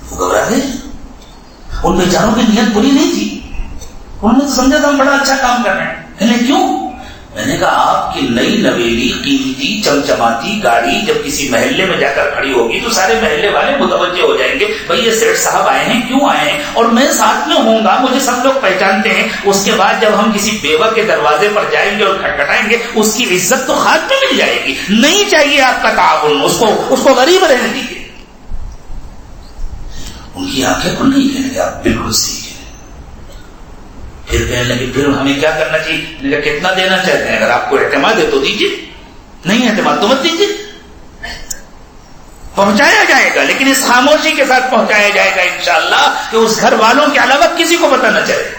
[SPEAKER 1] وہ گھبرا گئے. ان بیچاروں کی نیت بری نہیں تھی، انہوں نے تو سمجھا تھا ہم بڑا اچھا کام کر رہے ہیں. کیوں؟ میں نے کہا آپ کی نئی نویلی قیمتی چمچماتی گاڑی جب کسی محلے میں جا کر کھڑی ہوگی تو سارے محلے والے متوجہ ہو جائیں گے، بھئی یہ سیٹ صاحب آئے ہیں، کیوں آئے ہیں، اور میں ساتھ میں ہوں گا، مجھے سب لوگ پہچانتے ہیں۔ اس کے بعد جب ہم کسی بیوہ کے دروازے پر جائیں گے اور کھٹکھٹائیں گے، اس کی عزت تو ہاتھ میں مل جائے گی۔ نہیں چاہیے آپ کا تعاون، اس کو غریب رہنے دیجیے۔ ان کی آنکھیں کھل نہیں، کہنے آپ بالکل صحیح۔ پھر کہنے لگے پھر ہمیں کیا کرنا چاہیے؟ کتنا دینا چاہتے ہیں؟ اگر آپ کو اعتماد ہے تو دیجیے، نہیں اعتماد تو مت دیجیے۔ پہنچایا جائے گا، لیکن اس خاموشی کے ساتھ پہنچایا جائے گا انشاءاللہ کہ اس گھر والوں کے علاوہ کسی کو پتہ نہ چلے۔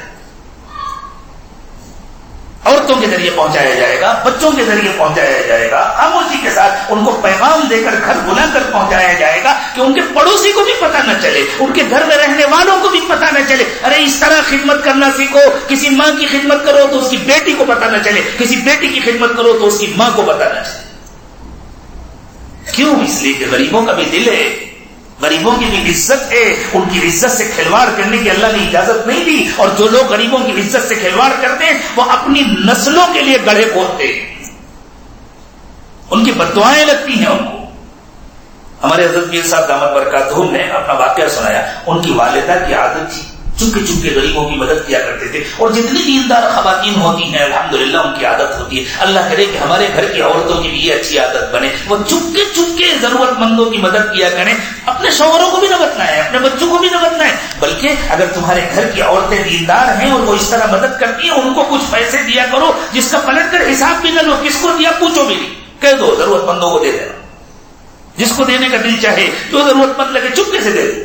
[SPEAKER 1] عورتوں کے ذریعے پہنچایا جائے گا، بچوں کے ذریعے پہنچایا جائے گا، خاموشی کے ساتھ ان کو پیغام دے کر گھر بلا کر پہنچایا جائے گا کہ ان کے پڑوسی کو بھی پتہ نہ چلے، ان کے گھر میں رہنے والوں کو بھی پتہ نہ چلے۔ ارے اس طرح خدمت کرنا سیکھو، کسی ماں کی خدمت کرو تو اس کی بیٹی کو پتہ نہ چلے، کسی بیٹی کی خدمت کرو تو اس کی ماں کو پتہ نہ چلے۔ کیوں؟ اس لیے کہ غریبوں کا بھی دل ہے، غریبوں کی بھی عزت ہے، ان کی عزت سے کھلواڑ کرنے کی اللہ نے اجازت نہیں دی، اور جو لوگ غریبوں کی عزت سے کھلواڑ کرتے ہیں وہ اپنی نسلوں کے لیے گڑھے کھودتے ہیں، ان کی بددعائیں لگتی ہیں ان کو۔ ہمارے حضرت پیر صاحب دامت برکاتہم نے اپنا واقعہ سنایا، ان کی والدہ کی عادت تھی چپکے چپکے غریبوں کی مدد کیا کرتے تھے، اور جتنی دیندار خواتین ہوتی ہیں الحمدللہ ان کی عادت ہوتی ہے، اللہ کرے کہ ہمارے گھر کی عورتوں کی بھی یہ اچھی عادت بنے، وہ چپکے چپکے ضرورت مندوں کی مدد کیا کریں، اپنے شوہروں کو بھی نہ بتلائیں، اپنے بچوں کو بھی نہ بتلائیں، بلکہ اگر تمہارے گھر کی عورتیں دیندار ہیں اور وہ اس طرح مدد کرتی ہیں، ان کو کچھ پیسے دیا کرو جس کا پلٹ کر حساب بھی نہ لو، کس کو دیا پوچھو بھی نہیں، کہہ دو ضرورت مندوں کو دے دینا، جس کو دینے کا دل چاہے، جو ضرورت مند لگے چپکے سے دے دو۔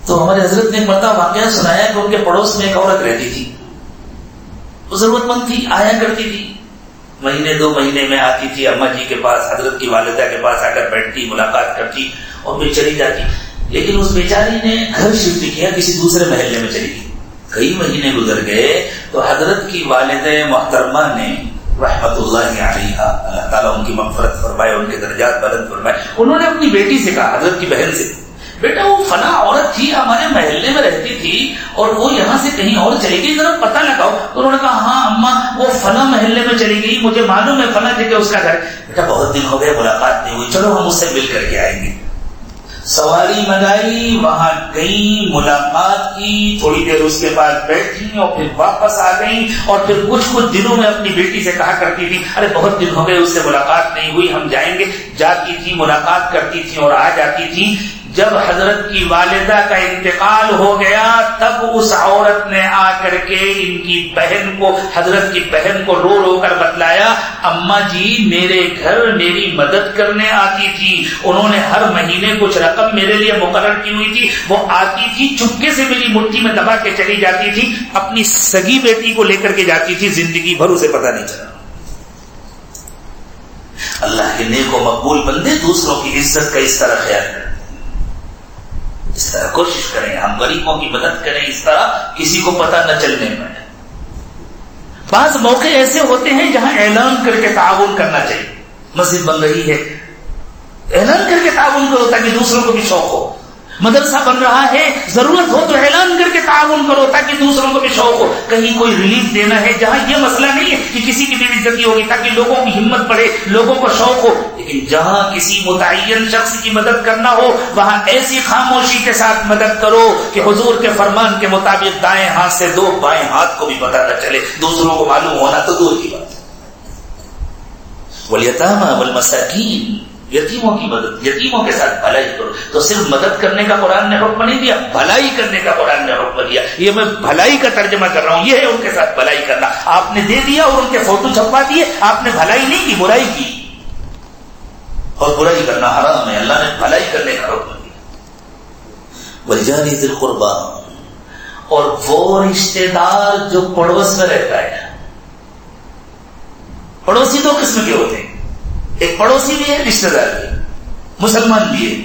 [SPEAKER 1] تو ہمارے حضرت نے ایک مرتبہ واقعہ سنایا کہ ان کے پڑوس میں ایک عورت رہتی تھی، وہ ضرورت مند تھی، آیا کرتی تھی، مہینے دو مہینے میں آتی تھی اماں جی کے پاس، حضرت کی والدہ کے پاس آ کر بیٹھتی، ملاقات کرتی اور پھر چلی جاتی۔ لیکن اس بیچاری نے گھر شفٹ کیا، کسی دوسرے محلے میں چلی گئی، کئی مہینے گزر گئے تو حضرت کی والدہ محترمہ نے رحمت اللہ علیہا، اللہ تعالیٰ ان کی مغفرت فرمائے، ان کے درجات بلند فرمائے، انہوں نے اپنی بیٹی سے کہا، حضرت کی بہن سے، بیٹا وہ فلاں عورت تھی ہمارے محلے میں رہتی تھی اور وہ یہاں سے کہیں اور چلی گئی، ذرا پتہ لگاؤ۔ تو انہوں نے کہا ہاں اماں وہ فلاں محلے میں چلی گئی، مجھے معلوم ہے فلاں جگہ اس کا گھر۔ بیٹا بہت دن ہو گئے ملاقات نہیں ہوئی، چلو ہم اس سے مل کر کے آئیں گے۔ سواری منگائی، وہاں گئی، ملاقات کی، تھوڑی دیر اس کے پاس بیٹھی اور پھر واپس آ گئی، اور پھر کچھ دنوں میں اپنی بیٹی سے کہا کرتی تھی ارے بہت دن ہو گئے اس سے ملاقات نہیں ہوئی، ہم جائیں گے۔ جاتی تھی، ملاقات کرتی تھی اور آ جاتی تھی۔ جب حضرت کی والدہ کا انتقال ہو گیا تب اس عورت نے آ کر کے ان کی بہن کو، حضرت کی بہن کو رو رو کر بتلایا، اماں جی میرے گھر میری مدد کرنے آتی تھی، انہوں نے ہر مہینے کچھ رقم میرے لیے مقرر کی ہوئی تھی، وہ آتی تھی چپکے سے میری مٹھی میں دبا کے چلی جاتی تھی، اپنی سگی بیٹی کو لے کر کے جاتی تھی، زندگی بھر اسے پتہ نہیں چلا۔ اللہ کے نیک و مقبول بندے دوسروں کی عزت کا اس طرح خیال کریں، اس طرح کوشش کریں ہم غریبوں کی مدد کریں، اس طرح کسی کو پتہ نہ چلنے میں۔ بعض موقع ایسے ہوتے ہیں جہاں اعلان کر کے تعاون کرنا چاہیے، مسجد بن رہی ہے اعلان کر کے تعاون کرو تاکہ دوسروں کو بھی شوق ہو، مدرسہ بن رہا ہے ضرورت ہو تو اعلان کر کے تعاون کرو تاکہ دوسروں کو بھی شوق ہو، کہیں کوئی ریلیف دینا ہے جہاں یہ مسئلہ نہیں ہے کہ کسی کی بھی عزتی ہوگی تاکہ لوگوں کی ہمت بڑھے، لوگوں کو شوق ہو، لیکن جہاں کسی متعین شخص کی مدد کرنا ہو وہاں ایسی خاموشی کے ساتھ مدد کرو کہ حضور کے فرمان کے مطابق دائیں ہاتھ سے دو بائیں ہاتھ کو بھی پتہ نہ چلے، دوسروں کو معلوم ہونا تو دور کی بات ہے۔ والیتامی والمساکین، یتیموں کی مدد، یتیموں کے ساتھ بھلائی کرو۔ تو صرف مدد کرنے کا قرآن نے حکم نہیں دیا، بھلائی کرنے کا قرآن نے حکم دیا، یہ میں بھلائی کا ترجمہ کر رہا ہوں، یہ ہے ان کے ساتھ بھلائی کرنا۔ آپ نے دے دیا اور ان کے فوٹو چھپوا دیے، آپ نے بھلائی نہیں کی، برائی کی، اور برائی کرنا حرام ہے، اللہ نے بھلائی کرنے کا حکم دیا۔ والجار ذی القربی، اور وہ رشتے دار جو پڑوس میں رہتا ہے۔ پڑوسی دو قسم کے ہوتے ہیں، ایک پڑوسی بھی ہے رشتہ دار بھی ہے، مسلمان بھی ہے،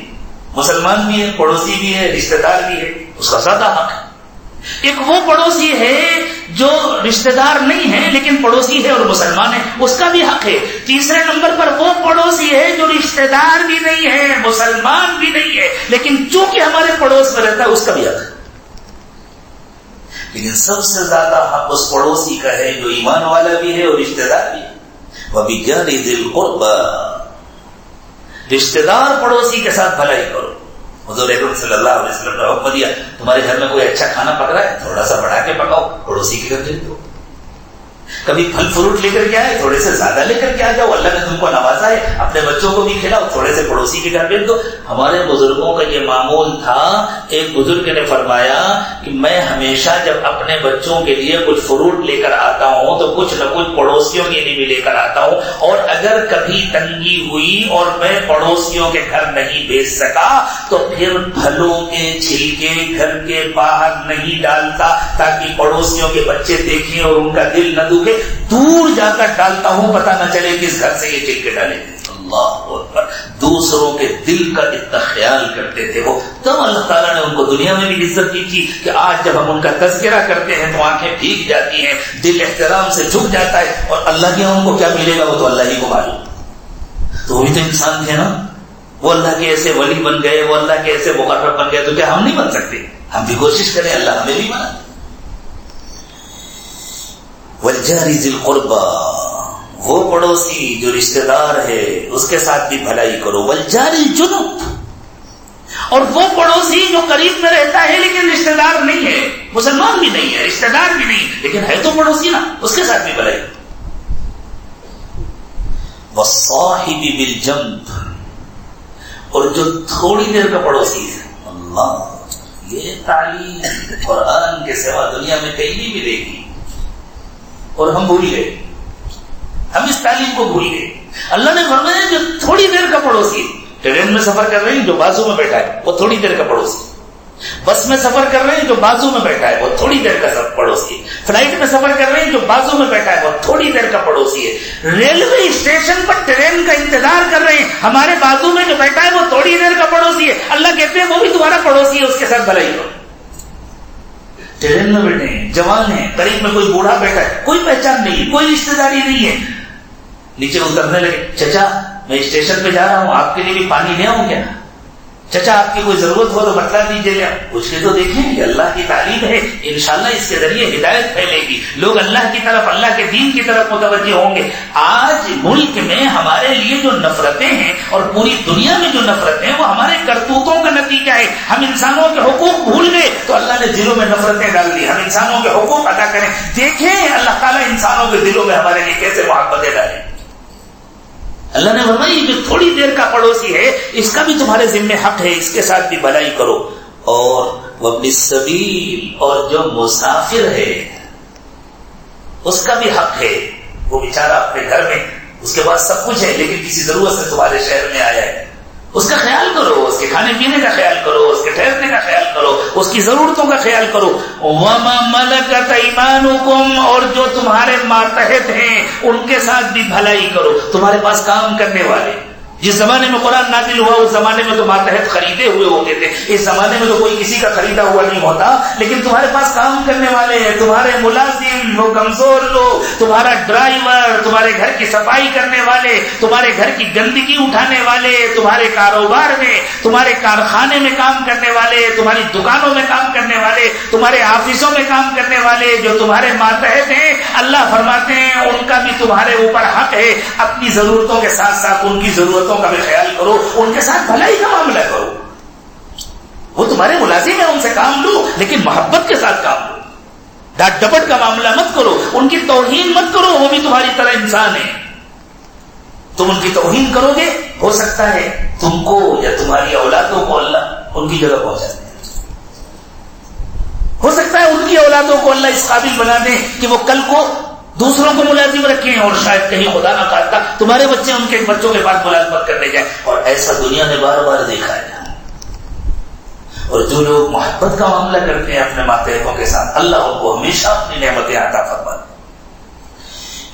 [SPEAKER 1] مسلمان بھی ہے پڑوسی بھی ہے رشتہ دار بھی ہے، اس کا زیادہ حق ہے۔ ایک وہ پڑوسی ہے جو رشتہ دار نہیں ہے لیکن پڑوسی ہے اور مسلمان ہے، اس کا بھی حق ہے۔ تیسرے نمبر پر وہ پڑوسی ہے جو رشتہ دار بھی نہیں ہے، مسلمان بھی نہیں ہے، لیکن چونکہ ہمارے پڑوس میں رہتا ہے، اس کا بھی حق ہے۔ لیکن سب سے زیادہ حق اس پڑوسی کا ہے جو ایمان والا بھی ہے اور رشتہ دار بھی ہے. وَبِجَارِ ذِي الْقُرْبَى، رشتہ دار پڑوسی کے ساتھ بھلائی کرو. حضور اکرم صلی اللہ علیہ وسلم نے حکم دیا تمہارے گھر میں کوئی اچھا کھانا پک رہا ہے تھوڑا سا بڑھا کے پکاؤ، پڑوسی کے گھر بھیج دو. کبھی پھل فروٹ لے کر کے آئے تھوڑے سے زیادہ لے کر کے آ جاؤ، اللہ نے تم کو نوازا ہے، اپنے بچوں کو بھی کھلاؤ، تھوڑے سے پڑوسی کے گھر بھیج دو. ہمارے بزرگوں کا یہ معمول تھا. ایک بزرگ نے فرمایا کہ میں ہمیشہ جب اپنے بچوں کے لیے کچھ فروٹ لے کر آتا ہوں تو کچھ نہ کچھ پڑوسیوں کے لیے بھی لے کر آتا ہوں، اور اگر کبھی تنگی ہوئی اور میں پڑوسیوں کے گھر نہیں بھیج سکا تو پھر پھلوں کے چھلکے گھر کے باہر نہیں ڈالتا تاکہ پڑوسیوں کے بچے دیکھیں اور ان کا دل نہ دکھے، دور جا کر ڈالتا ہوں، پتہ نہ چلے کس گھر سے یہ چھلکے ڈالے تھے. اللہ اکبر. دوسروں کے دل کا اتنا خیال کرتے تھے وہ. تب اللہ تعالیٰ نے ان کو دنیا میں بھی عزت دی تھی کہ آج جب ہم ان کا تذکرہ کرتے ہیں تو آنکھیں بھیگ جاتی ہیں، دل احترام سے جھک جاتا ہے، اور اللہ کے ان کو کیا ملے گا وہ تو اللہ ہی کو معلوم. تو وہ بھی تو انسان تھے نا، وہ اللہ کے ایسے ولی بن گئے، وہ اللہ کے ایسے مقرب بن گئے، تو کیا ہم نہیں بن سکتے؟ ہم بھی کوشش کریں، اللہ ہمیں بھی بنا. وَالْجَارِ ذِي الْقُرْبَى، وہ پڑوسی جو رشتہ دار ہے اس کے ساتھ بھی بھلائی کرو. وَالْجَارِ الْجُنُبِ، اور وہ پڑوسی جو قریب میں رہتا ہے لیکن رشتہ دار نہیں ہے، مسلمان بھی نہیں ہے، رشتہ دار بھی نہیں، لیکن ہے تو پڑوسی نا، اس کے ساتھ بھی بھلائی. وَالصَّاحِبِ بِالْجَنبِ، اور جو تھوڑی دیر کا پڑوسی ہے. اللہ، یہ تعلیم قرآن کے سوا دنیا میں کہیں نہیں ملے گی، اور ہم بھول گئے، ہم اس تعلیم کو بھول گئے. اللہ نے فرمایا جو تھوڑی دیر کا پڑوسی، ٹرین میں سفر کر رہے ہیں جو بازو میں بیٹھا ہے وہ تھوڑی دیر کا پڑوسی، بس میں سفر کر رہے ہیں جو بازو میں بیٹھا ہے وہ تھوڑی دیر کا پڑوسی، فلائٹ میں سفر کر رہے ہیں جو بازو میں بیٹھا ہے وہ تھوڑی دیر کا پڑوسی ہے. ریلوے اسٹیشن پر ٹرین کا انتظار کر رہے ہیں، ہمارے بازو میں جو بیٹھا ہے وہ تھوڑی دیر کا پڑوسی ہے. اللہ کہتے ہیں وہ بھی تمہارا پڑوسی ہے، اس کے ساتھ بھلائی کرو. ٹرین میں بیٹھے ہیں، جوان ہیں، قریب میں کوئی بوڑھا بیٹھا ہے، کوئی پہچان نہیں، کوئی رشتہ داری نہیں ہے. نیچے اترنے لگے، چچا میں اسٹیشن پہ جا رہا ہوں، آپ کے لیے بھی پانی لے آؤں کیا؟ چچا آپ کی کوئی ضرورت ہو تو بتلا دیجیے گا. پوچھ کے تو دیکھیں کہ اللہ کی تعلیم ہے، انشاءاللہ اس کے ذریعے ہدایت پھیلے گی، لوگ اللہ کی طرف، اللہ کے دین کی طرف متوجہ ہوں گے. آج ملک میں ہمارے لیے جو نفرتیں ہیں اور پوری دنیا میں جو نفرتیں ہیں وہ ہمارے کرتوتوں کا نتیجہ ہے. ہم انسانوں کے حقوق بھول گئے تو اللہ نے دلوں میں نفرتیں ڈال دی. ہم انسانوں کے حقوق ادا کریں، دیکھیں اللہ تعالیٰ انسانوں کے دلوں میں ہمارے لیے کیسے محبتیں ڈالیں. اللہ نے فرمایا جو تھوڑی دیر کا پڑوسی ہے اس کا بھی تمہارے ذمہ حق ہے، اس کے ساتھ بھی بھلائی کرو. اور وابن السبیل، اور جو مسافر ہے اس کا بھی حق ہے. وہ بیچارہ اپنے گھر میں اس کے پاس سب کچھ ہے لیکن کسی ضرورت سے تمہارے شہر میں آیا ہے، اس کا خیال کرو، اس کے کھانے پینے کا خیال کرو، اس کے ٹھہرنے کا خیال کرو، اس کی ضرورتوں کا خیال کرو. وَمَا مَلَكَتْ أَيْمَانُكُمْ، اور جو تمہارے ماتحت ہیں ان کے ساتھ بھی بھلائی کرو. تمہارے پاس کام کرنے والے، جس زمانے میں قرآن نازل ہوا اس زمانے میں تو ماتحت خریدے ہوئے ہوتے تھے، اس زمانے میں تو کوئی کسی کا خریدا ہوا نہیں ہوتا، لیکن تمہارے پاس کام کرنے والے ہیں، تمہارے ملازم، وہ کمزور لوگ، تمہارا ڈرائیور، تمہارے گھر کی صفائی کرنے والے، تمہارے گھر کی گندگی اٹھانے والے، تمہارے کاروبار میں، تمہارے کارخانے میں کام کرنے والے، تمہاری دکانوں میں کام کرنے والے، تمہارے آفسوں میں کام کرنے والے جو تمہارے ماتحت ہیں، اللہ فرماتے ہیں ان کا بھی تمہارے اوپر حق ہے. اپنی ضرورتوں کے ساتھ ساتھ ان کی ضرورتوں کا بھی خیال کرو، ان کے ساتھ بھلائی کا معاملہ کرو. وہ تمہارے ملازم ہیں، ان سے کام لو لیکن محبت کے ساتھ کام لو. ڈاٹ ڈپٹ کا معاملہ مت کرو، ان کی توہین مت کرو، وہ بھی تمہاری طرح انسان ہے. تم ان کی توہین کرو گے ہو سکتا ہے تم کو یا تمہاری اولادوں کو اللہ ان کی جگہ پہنچا دے. ہو سکتا ہے ان کی اولادوں کو اللہ اس قابل بنا دے کہ وہ کل کو دوسروں کو ملازم رکھیں، اور شاید کہیں خدا نہ خواستہ تمہارے بچے ان کے بچوں کے پاس ملازمت کرنے جائیں. اور ایسا دنیا نے بار بار دیکھا ہے. اور جو لوگ محبت کا معاملہ کرتے ہیں اپنے ماتحتوں کے ساتھ، اللہ ان کو ہمیشہ اپنی نعمتیں عطا فرماتے.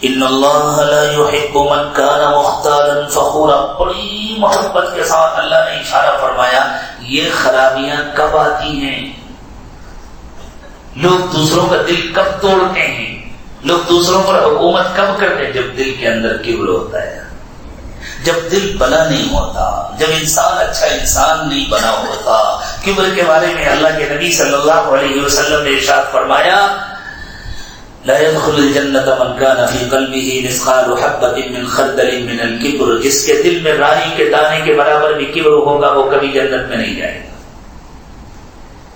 [SPEAKER 1] ان اللہ لا يحب من كان مختالا فخورا، بڑی محبت کے ساتھ اللہ نے اشارہ فرمایا یہ خرابیاں کب آتی ہیں، لوگ دوسروں کا دل کب توڑتے ہیں، لوگ دوسروں پر حکومت کب کرتے ہیں، جب دل کے اندر کبر ہوتا ہے. جب دل بلا نہیں ہوتا، جب انسان اچھا انسان نہیں بنا ہوتا. کبر کے بارے میں اللہ کے نبی صلی اللہ علیہ وسلم نے ارشاد فرمایا لا يدخل الجنة من كان في قلبه مثقال حبة من خردل من الكبر. جس کے دل میں رائی کے دانے کے برابر بھی کبر ہوگا وہ کبھی جنت میں نہیں جائے گا.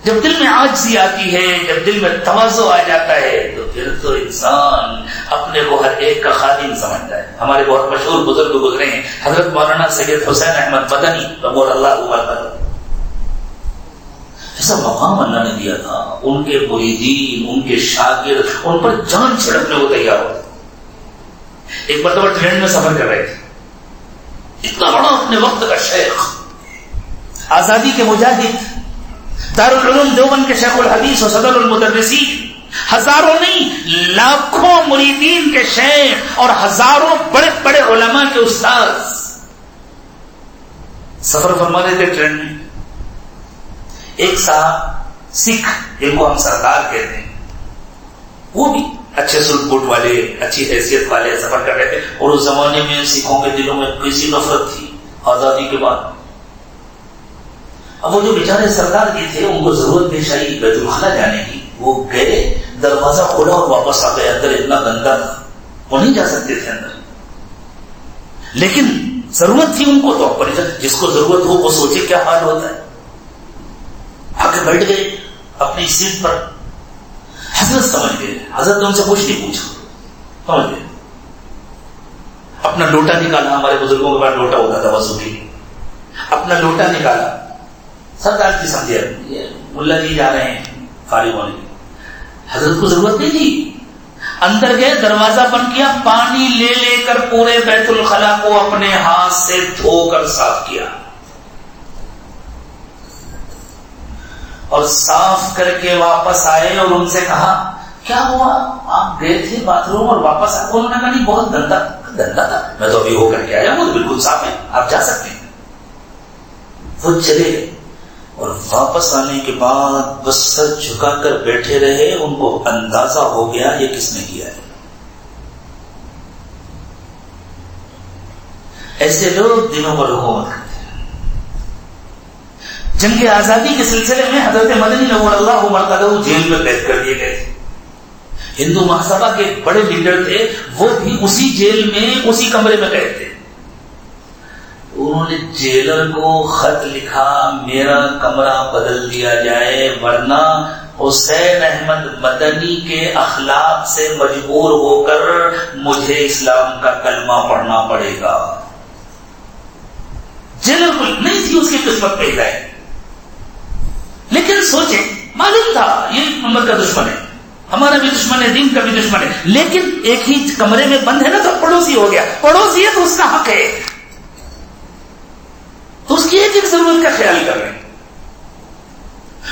[SPEAKER 1] جب دل میں عاجزی آتی ہے، جب دل میں تواضع آ جاتا ہے تو پھر تو انسان اپنے کو ہر ایک کا خادم سمجھتا ہے. ہمارے بہت مشہور بزرگ گزرے ہیں حضرت مولانا سید حسین احمد مدنی رضی اللہ عنہ. ایسا مقام اللہ نے دیا تھا، ان کے مریدین، ان کے شاگرد ان پر جان چھڑکنے کو تیار ہوتے. ایک مرتبہ ٹرین میں سفر کر رہے تھے، اتنا بڑا اپنے وقت کا شیخ، آزادی کے مجاہد، دارالعلوم دیوبند کے شیخ الحدیث و صدر المدرسین، ہزاروں نہیں لاکھوں مریدین کے شیخ اور ہزاروں بڑے بڑے علماء کے استاذ سفر فرما رہے تھے ٹرین میں. ایک صاحب سکھ جن کو ہم سردار کہتے ہیں، وہ بھی اچھے سلوک بوٹ والے، اچھی حیثیت والے سفر کر رہے تھے. اور اس زمانے میں سکھوں کے دلوں میں کیسی نفرت تھی آزادی کے بعد. اب وہ جو بیچارے سردار جی تھے ان کو ضرورت پیش آئی بیت الخلا جانے کی. وہ گئے، دروازہ کھولا اور واپس آ گئے. اندر اتنا گندا تھا وہ نہیں جا سکتے تھے اندر، لیکن ضرورت تھی ان کو تو پر جس کو ضرورت ہو وہ سوچے کیا حال ہوتا ہے. آ کے بیٹھ گئے اپنی سیٹ پر. حضرت سمجھ گئے، حضرت نے ان سے کچھ نہیں پوچھا، سمجھ گئے. اپنا لوٹا نکالا، ہمارے بزرگوں کے پاس لوٹا ہوتا تھا وضو کے لیے. اپنا لوٹا نکالا، سردار کی سمجھے ملا جی جا رہے ہیں فارغ ہونے کی. حضرت کو ضرورت نہیں تھی. اندر گئے، دروازہ بند کیا، پانی لے لے کر پورے بیت الخلا کو اپنے ہاتھ سے دھو کر صاف کیا اور صاف کر کے واپس آئے اور ان سے کہا کیا ہوا، آپ گئے تھے باتھ روم اور واپس آئے؟ انہوں نے کہا نہیں بہت گندا تھا، میں تو ابھی ہو کر کے آیا، وہ تو بالکل صاف ہے، آپ جا سکتے ہیں. وہ چلے گئے اور واپس آنے کے بعد بس سر جھکا کر بیٹھے رہے. ان کو اندازہ ہو گیا یہ کس نے کیا ہے. ایسے لوگ دنوں پر حکومت کرتے ہیں. جنگ آزادی کے سلسلے میں حضرت مدنی نور اللہ مرقدہ جیل میں قید کر دیے گئے تھے. ہندو مہاسبھا کے بڑے لیڈر تھے، وہ بھی اسی جیل میں اسی کمرے میں قید تھے. انہوں نے جیلر کو خط لکھا میرا کمرہ بدل دیا جائے ورنہ حسین احمد مدنی کے اخلاق سے مجبور ہو کر مجھے اسلام کا کلمہ پڑھنا پڑے گا. جیلر کو نہیں تھی اس کی قسمت پہ ہدایت، لیکن سوچیں معلوم تھا یہ محمد کا دشمن ہے، ہمارا بھی دشمن ہے، دین کا بھی دشمن ہے، لیکن ایک ہی کمرے میں بند ہے نا تو پڑوسی ہو گیا. پڑوسی ہے تو اس کا حق ہے، تو اس کی ایک ضرورت کا خیال کر رہے ہیں.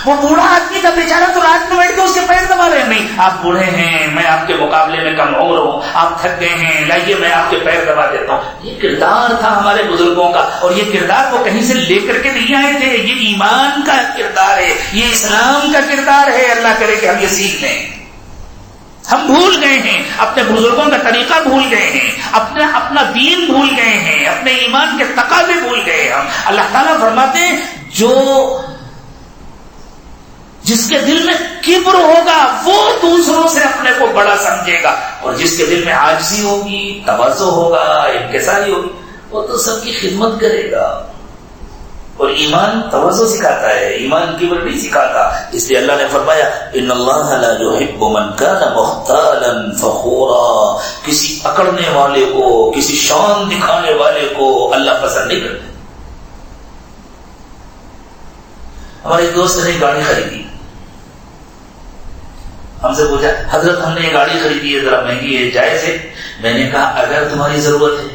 [SPEAKER 1] وہ بوڑھا آدمی کا بیچارہ تو رات میں بیٹھ کے اس کے پیر دبا رہے ہیں. نہیں آپ بوڑھے ہیں، میں آپ کے مقابلے میں کم عمر ہوں، آپ تھک گئے ہیں، لائیے میں آپ کے پیر دبا دیتا ہوں. یہ کردار تھا ہمارے بزرگوں کا، اور یہ کردار وہ کہیں سے لے کر کے نہیں آئے تھے. یہ ایمان کا کردار ہے، یہ اسلام کا کردار ہے. اللہ کرے کہ ہم یہ سیکھ لیں. ہم بھول گئے ہیں، اپنے بزرگوں کا طریقہ بھول گئے ہیں، اپنا دین بھول گئے ہیں، اپنے ایمان کے تقاضے بھول گئے ہم. اللہ تعالیٰ فرماتے ہیں جس کے دل میں کبر ہوگا وہ دوسروں سے اپنے کو بڑا سمجھے گا، اور جس کے دل میں عاجزی ہوگی، تواضع ہوگا، انکساری ہوگی، وہ تو سب کی خدمت کرے گا. اور ایمان تواضع سکھاتا ہے، ایمان کبر نہیں سکھاتا. اس لیے اللہ نے فرمایا ان اللہ لا يحب من كان مختالا فخورا. کسی اکڑنے والے کو، کسی شان دکھانے والے کو اللہ پسند نہیں کرتے. ہمارے دوست نے گاڑی خریدی، ہم سے پوچھا حضرت ہم نے یہ گاڑی خریدی ہے، ذرا مہنگی ہے، جائز ہے؟ میں نے کہا اگر تمہاری ضرورت ہے،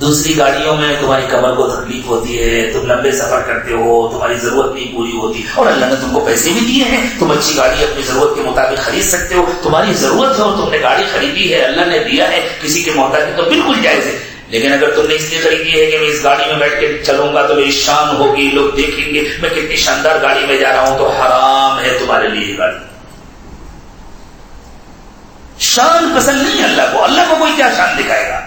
[SPEAKER 1] دوسری گاڑیوں میں تمہاری کمر کو تکلیف ہوتی ہے، تم لمبے سفر کرتے ہو، تمہاری ضرورت نہیں پوری ہوتی، اور اللہ نے تم کو پیسے بھی دیے ہیں، تم اچھی گاڑی اپنی ضرورت کے مطابق خرید سکتے ہو. تمہاری ضرورت ہے اور تم نے گاڑی خریدی ہے، اللہ نے دیا ہے، کسی کے محتاج تو بالکل جائز ہے. لیکن اگر تم نے اس لیے خریدی ہے کہ میں اس گاڑی میں بیٹھ کے چلوں گا تو میری شان ہوگی، لوگ دیکھیں گے میں کتنی شاندار گاڑی میں جا رہا ہوں، تو حرام ہے تمہارے لیے یہ گاڑی. شان پسند نہیں اللہ کو. اللہ کو کوئی کیا شان دکھائے گا؟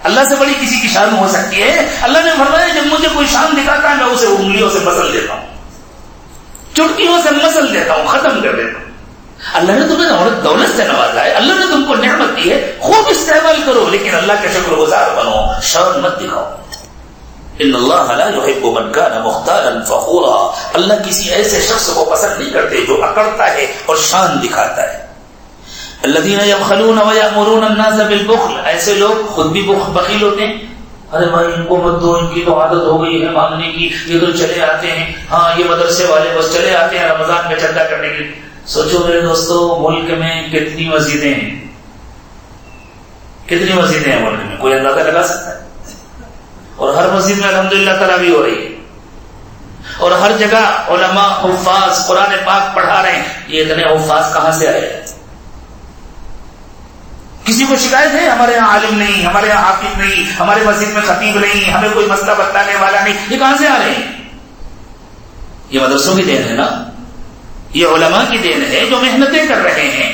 [SPEAKER 1] اللہ سے بڑی کسی کی شان ہو سکتی ہے؟ اللہ نے فرمایا جب مجھے کوئی شان دکھاتا ہے میں اسے انگلیوں سے مسل دیتا ہوں، چٹکیوں سے مسل دیتا ہوں، ختم کر دیتا ہوں۔ اللہ نے تمہیں دولت سے نوازا ہے، اللہ نے تم کو نعمت دی ہے، خوب استعمال کرو، لیکن اللہ کے شکر گزار بنو، شان مت دکھاؤ۔ ان اللہ لا يحب من كان مختالا فخورا، اللہ کسی ایسے شخص کو پسند نہیں کرتے جو اکڑتا ہے اور شان دکھاتا ہے۔ الذين يبخلون ويأمرون الناس بالبخل، ایسے لوگ خود بھی بخیل ہوتے ہیں، ارے بھائی ان کو مت دو، ان کی تو عادت ہو گئی ہے مانگنے کی، یہ تو چلے آتے ہیں، ہاں یہ مدرسے والے بس چلے آتے ہیں رمضان میں چندہ کرنے کے لیے۔ سوچو میرے دوستو ملک میں کتنی مسجدیں ہیں، کتنی مسجدیں ہیں ملک میں، کوئی اندازہ لگا سکتا ہے؟ اور ہر مسجد میں الحمدللہ تراویح ہو رہی ہے، اور ہر جگہ علماء حفاظ قرآن پاک پڑھا رہے ہیں۔ یہ اتنے حفاظ کہاں سے آئے؟ کسی کو شکایت ہے ہمارے یہاں عالم نہیں، ہمارے یہاں حافظ نہیں، ہمارے مسجد میں خطیب نہیں، ہمیں کوئی مسئلہ بتانے والا نہیں؟ یہ کہاں سے آ رہے ہیں؟ یہ مدرسوں کی دین ہے نا، یہ علماء کی دین ہے جو محنتیں کر رہے ہیں۔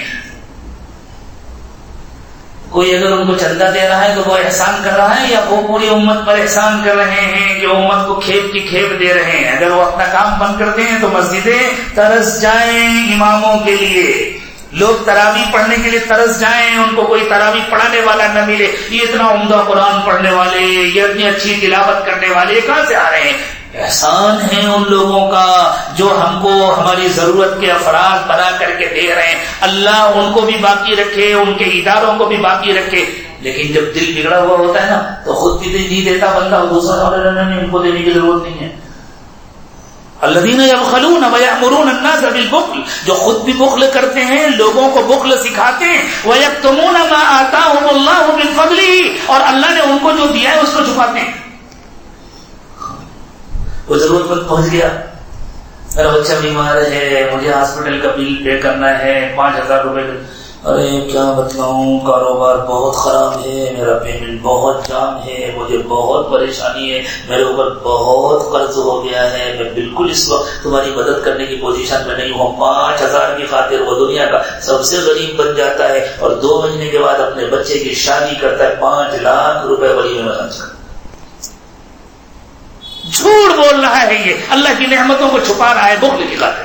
[SPEAKER 1] کوئی اگر ان کو چندہ دے رہا ہے تو وہ احسان کر رہا ہے، یا وہ پوری امت پر احسان کر رہے ہیں کہ امت کو کھیپ کی کھیپ دے رہے ہیں؟ اگر وہ اپنا کام بند کرتے ہیں تو مسجدیں ترس جائیں اماموں کے لیے، لوگ تراویح پڑھنے کے لیے ترس جائیں، ان کو کوئی تراویح پڑھانے والا نہ ملے۔ یہ اتنا عمدہ قرآن پڑھنے والے، یہ اتنی اچھی تلاوت کرنے والے کہاں سے آ رہے ہیں؟ احسان ہے ان لوگوں کا جو ہم کو ہماری ضرورت کے افراد بنا کر کے دے رہے ہیں۔ اللہ ان کو بھی باقی رکھے، ان کے اداروں کو بھی باقی رکھے۔ لیکن جب دل بگڑا ہوا ہوتا ہے نا تو خود بھی نہیں دیتا بندہ، دوسرا نہیں ان کو دینے کی ضرورت نہیں ہے۔ الذین یبخلون ویأمرون الناس بالبخل، جو خود بھی بخل کرتے ہیں، لوگوں کو بخل سکھاتے ہیں۔ ویکتمون ما آتاہم اللہ من فضلہ، اور اللہ نے ان کو جو دیا ہے اس کو چھپاتے ہیں۔ وہ ضرورت مند پہنچ گیا، میرا بچہ بیمار ہے، مجھے ہاسپٹل کا بل پے کرنا ہے 5000 روپے، ارے کیا بتلاؤں، کاروبار بہت خراب ہے، میرا پیمنٹ بہت جام ہے، مجھے بہت پریشانی ہے، میرے اوپر بہت قرض ہو گیا ہے، میں بالکل اس وقت تمہاری مدد کرنے کی پوزیشن میں نہیں ہوں۔ 5000 کی خاطر وہ دنیا کا سب سے غریب بن جاتا ہے، اور 2 مہینے کے بعد اپنے بچے کی شادی کرتا ہے، 5 لاکھ روپے ولیمے میں خرچ کرتا ہے۔ جھوٹ بول رہا ہے، یہ اللہ کی نعمتوں کو چھپا رہا ہے بخل کی خاطر۔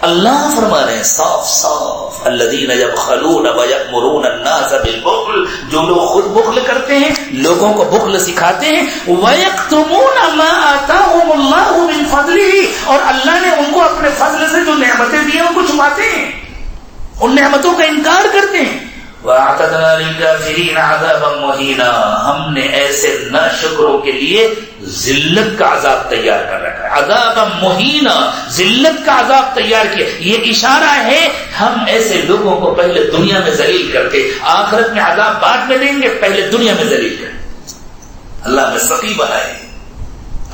[SPEAKER 1] اللہ فرما رہے ہیں صاف صاف، الذین یبخلون ویأمرون الناس بالبخل، جو لوگ خود بخل کرتے ہیں، لوگوں کو بخل سکھاتے ہیں۔ ویکتمون ما آتاہم اللہ من فضلہ، اور اللہ نے ان کو اپنے فضل سے جو نعمتیں دی ہیں ان کو چھپاتے ہیں، ان نعمتوں کا انکار کرتے ہیں۔ وَأَعْتَدْنَا لِلْكَافِرِينَ عَذَابًا مُهِينًا، ہم نے ایسے ناشکروں کے لیے ذلت کا عذاب تیار کر رکھا ہے۔ عذابًا مُهِينًا، ذلت کا عذاب تیار کیا۔ یہ اشارہ ہے ہم ایسے لوگوں کو پہلے دنیا میں ذلیل کرتے، آخرت میں عذاب بعد میں دیں گے، پہلے دنیا میں ذلیل کرتے۔ اللہ میں سخی بنائے،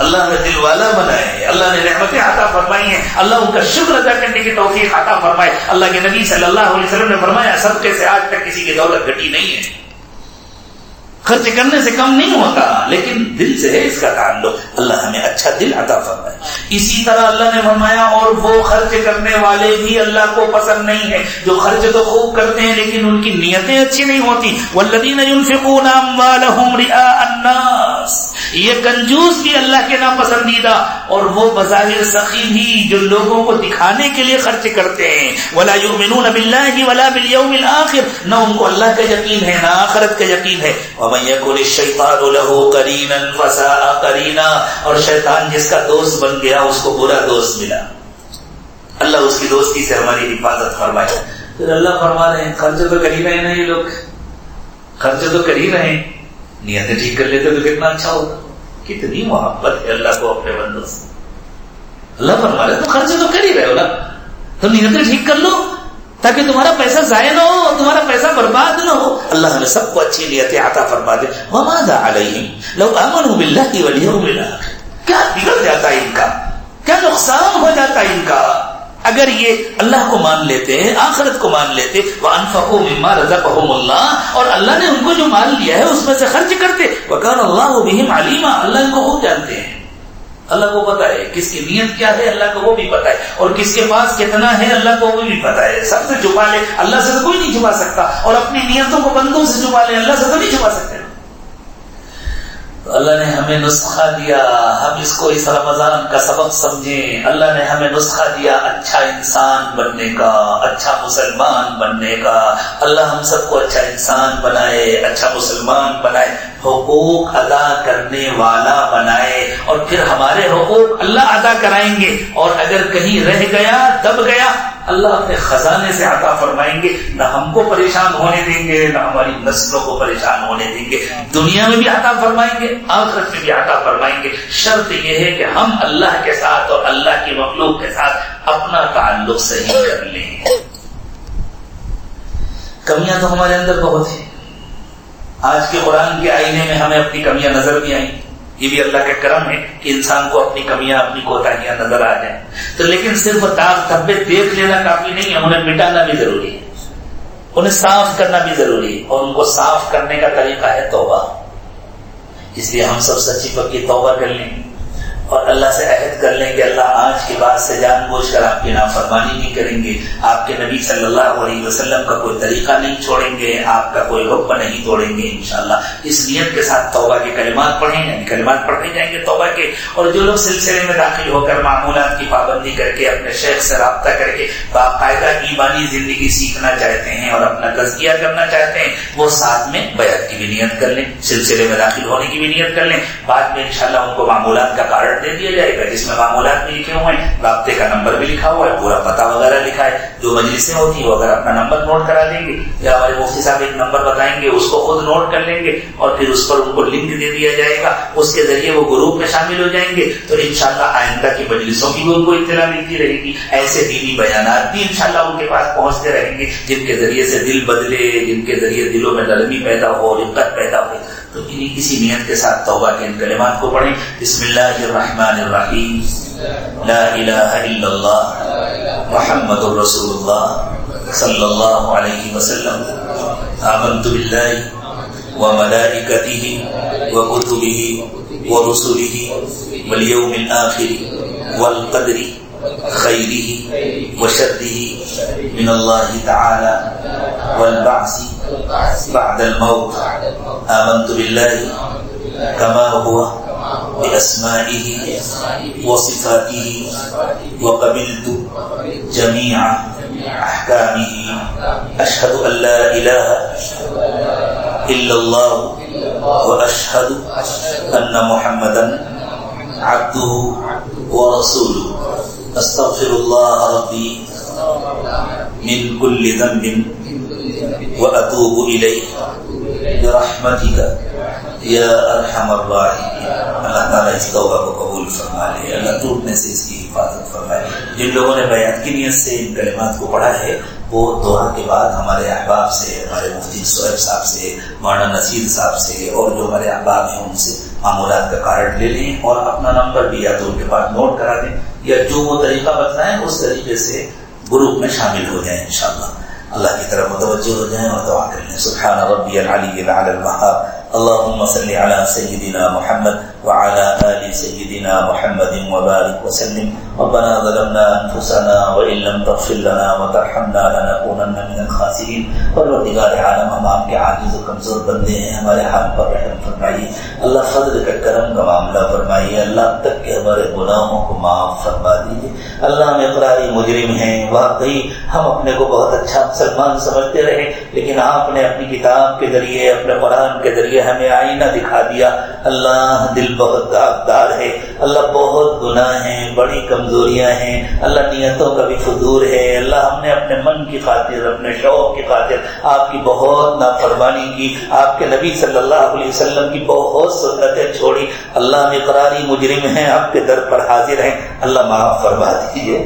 [SPEAKER 1] اللہ نے دل والا بنائے، اللہ نے نعمتیں عطا فرمائی ہیں، اللہ ان کا شکر ادا کرنے کی توفیق عطا فرمائے۔ اللہ کے نبی صلی اللہ علیہ وسلم نے فرمایا صدقے سے آج تک کسی کی دولت گھٹی نہیں ہے، خرچ کرنے سے کم نہیں ہوتا، لیکن دل سے ہے اس کا تعلق۔ اللہ ہمیں اچھا دل عطا فرمائے۔ اسی طرح اللہ نے فرمایا اور وہ خرچ کرنے والے بھی اللہ کو پسند نہیں ہے جو خرچ تو خوب کرتے ہیں لیکن ان کی نیتیں اچھی نہیں ہوتی۔ والذین ينفقون اموالهم رئاء الناس، یہ کنجوس بھی اللہ کے ناپسندیدہ، اور وہ بظاہر سخی بھی جو لوگوں کو دکھانے کے لیے خرچ کرتے ہیں۔ ولا يؤمنون بالله ولا باليوم الاخر، نہ ان کو اللہ کا یقین ہے نہ آخرت کا یقین ہے۔ ومن يكن الشيطان له قرينا فساء قرينا، اور شیطان جس کا دوست بن گیا اس کو برا دوست ملا۔ اللہ اس کی دوستی سے ہماری حفاظت فرمائے۔ پھر اللہ فرما رہے ہیں خرچ تو کر ہی رہے ہیں، یہ لوگ خرچ تو کر ہی رہے ہیں، نیتیں ٹھیک کر لیتے تو کتنا اچھا ہوگا۔ کتنی محبت ہے اللہ کو اپنے بندوں سے۔ اللہ فرما رہے تو خرچ تو کر ہی رہے ہو نا، تو نیتیں ٹھیک کر لو تاکہ تمہارا پیسہ ضائع نہ ہو، تمہارا پیسہ برباد نہ ہو۔ اللہ ہمیں سب کو اچھی نیتیں عطا فرما دے۔ وَمَاذَا عَلَيْهِمْ لَوْ آمَنُوا بِاللَّهِ وَالْيَوْمِ الْآخِرِ، کیا بگڑ جاتا ہے ان کا، کیا نقصان ہو جاتا ہے ان کا اگر یہ اللہ کو مان لیتے، آخرت کو مان لیتے۔ وَأَنفَقُوا مِمَّا رَزَقَهُمُ اللَّهُ، اور اللہ نے ان کو جو مال دیا ہے اس میں سے خرچ کرتے۔ وَكَانَ اللَّهُ بِهِمْ عَلِيمًا، اللہ ان کو خوب جانتے ہیں۔ اللہ کو پتا ہے کس کی نیت کیا ہے، اللہ کو وہ بھی پتا ہے، اور کس کے پاس کتنا ہے اللہ کو وہ بھی پتا ہے۔ سب سے چھپا لے، اللہ سے تو کوئی نہیں چھپا سکتا، اور اپنی نیتوں کو بندوں سے چھپا لے، اللہ سے تو نہیں چھپا سکتے۔ تو اللہ نے ہمیں نسخہ دیا، ہم اس کو اس رمضان کا سبق سمجھیں۔ اللہ نے ہمیں نسخہ دیا اچھا انسان بننے کا، اچھا مسلمان بننے کا۔ اللہ ہم سب کو اچھا انسان بنائے، اچھا مسلمان بنائے، حقوق ادا کرنے والا بنائے، اور پھر ہمارے حقوق اللہ ادا کرائیں گے، اور اگر کہیں رہ گیا دب گیا اللہ اپنے خزانے سے عطا فرمائیں گے، نہ ہم کو پریشان ہونے دیں گے، نہ ہماری نسلوں کو پریشان ہونے دیں گے۔ دنیا میں بھی عطا فرمائیں گے، آخرت میں بھی عطا فرمائیں گے۔ شرط یہ ہے کہ ہم اللہ کے ساتھ اور اللہ کی مخلوق کے ساتھ اپنا تعلق صحیح کر لیں۔ کمیاں تو ہمارے اندر بہت ہیں، آج کے قرآن کے آئینے میں ہمیں اپنی کمیاں نظر بھی آئیں، یہ بھی اللہ کا کرم ہے کہ انسان کو اپنی کمیاں اپنی کوتاہیاں نظر آ جائیں۔ تو لیکن صرف داغ دھبے دیکھ لینا کافی نہیں ہے، انہیں مٹانا بھی ضروری ہے، انہیں صاف کرنا بھی ضروری ہے، اور ان کو صاف کرنے کا طریقہ ہے توبہ۔ اس لیے ہم سب سچی پکی توبہ کر لیں اور اللہ سے عہد کر لیں کہ اللہ آج کے بعد سے جان بوجھ کر آپ کی نافرمانی نہیں کریں گے، آپ کے نبی صلی اللہ علیہ وسلم کا کوئی طریقہ نہیں چھوڑیں گے، آپ کا کوئی حکم نہیں توڑیں گے انشاءاللہ۔ اس نیت کے ساتھ توبہ کے کلمات پڑھیں، یعنی کلمات پڑھے جائیں گے توبہ کے۔ اور جو لوگ سلسلے میں داخل ہو کر معمولات کی پابندی کر کے اپنے شیخ سے رابطہ کر کے باقاعدہ ایمانی زندگی سیکھنا چاہتے ہیں اور اپنا تزکیہ کرنا چاہتے ہیں، وہ ساتھ میں بیعت کی بھی نیت کر لیں، سلسلے میں داخل ہونے کی بھی نیت کر لیں۔ بعد میں انشاءاللہ ان کو معمولات کا کارڈ دے دیا جائے گا جس میں معمولات بھی لکھے ہوئے ہیں، رابطے کا نمبر بھی لکھا ہوا ہے، پورا پتہ وغیرہ لکھا ہے۔ جو مجلسیں ہوتی ہیں وہ اگر اپنا نمبر نوٹ کرا دیں گے، یا ہمارے مفتی صاحب ایک نمبر بتائیں گے اس کو خود نوٹ کر لیں گے، اور پھر اس پر ان کو لنک دے دیا جائے گا، اس کے ذریعے وہ گروپ میں شامل ہو جائیں گے، تو انشاءاللہ آئندہ کی مجلسوں کی بھی ان کو اطلاع ملتی رہے گی۔ ایسے دینی بیانات بھی انشاءاللہ ان کے پاس پہنچتے رہیں گے جن کے ذریعے سے دل بدلے، جن کے ذریعے دلوں میں نرمی پیدا ہو، رقت پیدا ہو۔ تو اسی نیت کے ساتھ توبہ کے ان کلمات کو پڑھیں۔ بسم اللہ الرحمن الرحیم، لا الہ الا اللہ محمد رسول اللہ صلی اللہ علیہ وسلم، آمنت باللہ وملائکتہ وکتبہ ورسلہ والیوم الآخر والقدر خیرہ وشرہ من اللہ تعالی والبعث بعد الموت، آمنت باللہ کما هو بأسمائه وصفاته وقبلت جميع أحكامه، أشهد أن لا إله إلا الله وأشهد أن محمدا عبده ورسوله، أستغفر الله ربي من كل ذنب وأتوب إليه برحمتك یا ارحم الراحمین۔ اللہ تعالیٰ اس توبہ کو قبول فرما لے، اللہ ٹوٹنے سے اس کی حفاظت فرمائے۔ جن لوگوں نے بیعت کی نیت سے ان کلمات کو پڑھا ہے وہ دعا کے بعد ہمارے احباب سے، ہمارے مفتی صہیب صاحب سے، مولانا نصیر صاحب سے، اور جو ہمارے احباب ہیں ان سے معمولات کا کارڈ لے لیں، اور اپنا نمبر بھی یا تو ان کے پاس نوٹ کرا دیں، یا جو وہ طریقہ بتائیں اس طریقے سے گروپ میں شامل ہو جائیں انشاءاللہ۔ اللہ کی طرف متوجہ ہو جائیں اور دعا کر لیں۔ سبحان ربی العلی الاعلی الوہاب، اللهم صل على سيدنا محمد وعلى آل سيدنا محمد وبارك وسلم۔ ربنا ظلمنا أنفسنا وإن لم تغفر لنا وترحمنا لنكونن من الخاسرين۔ پروردگار عالم، ہم آپ کے عاجز و کمزور بندے ہیں، ہمارے حال پر رحم فرمائیے اللہ، فضل کا کرم کا معاملہ فرمائیے اللہ، اب تک کے ہمارے گناہوں کو معاف فرما دیجیے اللہ۔ ہم اقراری مجرم ہیں، واقعی ہم اپنے کو بہت اچھا مسلمان سمجھتے رہے، لیکن آپ نے اپنی کتاب کے ذریعے، اپنے قرآن کے ذریعے ہمیں آئینہ دکھا دیا اللہ۔ دل بہت داغدار ہے اللہ، بہت گناہ ہیں، بڑی کمزوریاں ہیں اللہ، نیتوں کا بھی فجور ہے اللہ۔ ہم نے اپنے من کی خاطر، اپنے شوق کی خاطر آپ کی بہت نافرمانی کی، آپ کے نبی صلی اللہ علیہ وسلم کی بہت سنتیں چھوڑی اللہ۔ ہم اقراری مجرم ہیں، آپ کے در پر حاضر ہیں اللہ، معاف فرما دیجیے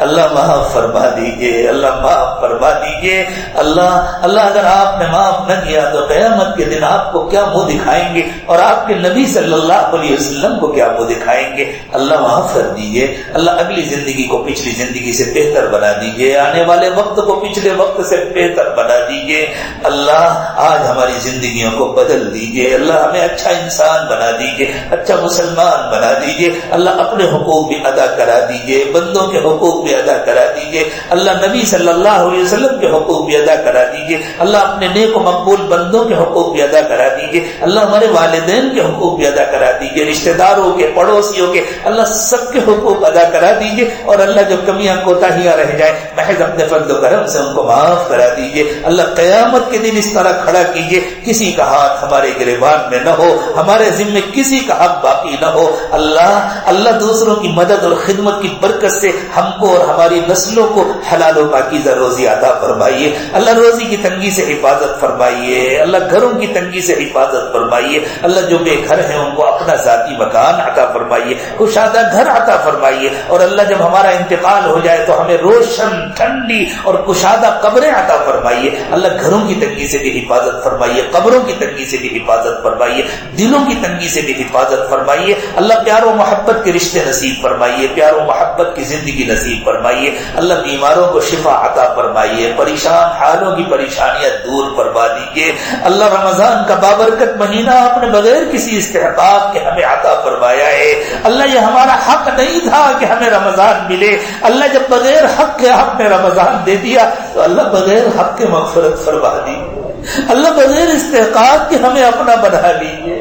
[SPEAKER 1] اللہ، معاف فرما دیجیے اللہ، معاف فرما دیجیے اللہ۔ اللہ اگر آپ نے معاف نہ کیا تو قیامت کے دن آپ کو کیا منہ دکھائیں گے اور آپ کے نبی صلی اللہ علیہ وسلم کو کیا منہ دکھائیں گے؟ اللہ معاف کر دیجئے، اللہ اگلی زندگی کو پچھلی زندگی سے بہتر بنا دیجئے، آنے والے وقت کو پچھلے وقت سے بہتر بنا دیجئے، اللہ آج ہماری زندگیوں کو بدل دیجئے، اللہ ہمیں اچھا انسان بنا دیجئے، اچھا مسلمان بنا دیجئے، اللہ اپنے حقوق بھی ادا کرا دیجئے، بندوں کے حقوق بھی ادا کرا دیجئے، اللہ نبی صلی اللہ علیہ وسلم کے حقوق بھی ادا کرا دیجئے، اللہ اپنے نیک و مقبول بندوں کے حقوق بھی ادا کرا دیجئے، اللہ ہمارے والدین کے حقوق بھی ادا کرا دیجئے، رشتہ داروں کے، پڑوسیوں کے، اللہ سب کے حقوق ادا کرا دیجئے، اور اللہ جو کمیاں کوتاہیاں رہ جائیں محض اپنے فضل و کرم سے ان کو معاف کرا دیجئے، اللہ قیامت کے دن اس طرح کھڑا کیجئے کسی کا ہاتھ ہمارے گریبان میں نہ ہو، ہمارے ذمے کسی کا حق باقی نہ ہو، اللہ دوسروں کی مدد اور خدمت کی برکت سے ہم کو اور ہماری نسلوں کو حلال و پاکیزہ روزی عطا فرمائیے، اللہ روزی کی تنگی سے حفاظت فرمائیے، اللہ گھروں کی تنگی سے حفاظت فرمائیے، اللہ جو بے گھر ہیں ان کو اپنا ذاتی مکان عطا فرمائیے، کشادہ گھر عطا فرمائیے، اور اللہ جب ہمارا انتقال ہو جائے تو ہمیں روشن ٹھنڈی اور کشادہ قبریں عطا فرمائیے، اللہ گھروں کی تنگی سے بھی حفاظت فرمائیے، قبروں کی تنگی سے بھی حفاظت فرمائیے، دلوں کی تنگی سے بھی حفاظت فرمائیے، اللہ پیار و محبت کے رشتے نصیب فرمائیے، پیار و محبت کی زندگی نصیب فرمائیے، اللہ بیماروں کو شفا عطا فرمائیے، پریشان حالوں کی پریشانیاں دور فرما دیجیے، اللہ رمضان کا بابرکت مہینہ آپ نے بغیر کسی استحقاق کے ہمیں عطا فرمایا ہے، اللہ یہ ہمارا حق نہیں تھا کہ ہمیں رمضان ملے، اللہ جب بغیر حق کے آپ نے رمضان دے دیا تو اللہ بغیر حق کے مغفرت فرما دی، اللہ بغیر استحقاق کے ہمیں اپنا بنا لیجیے،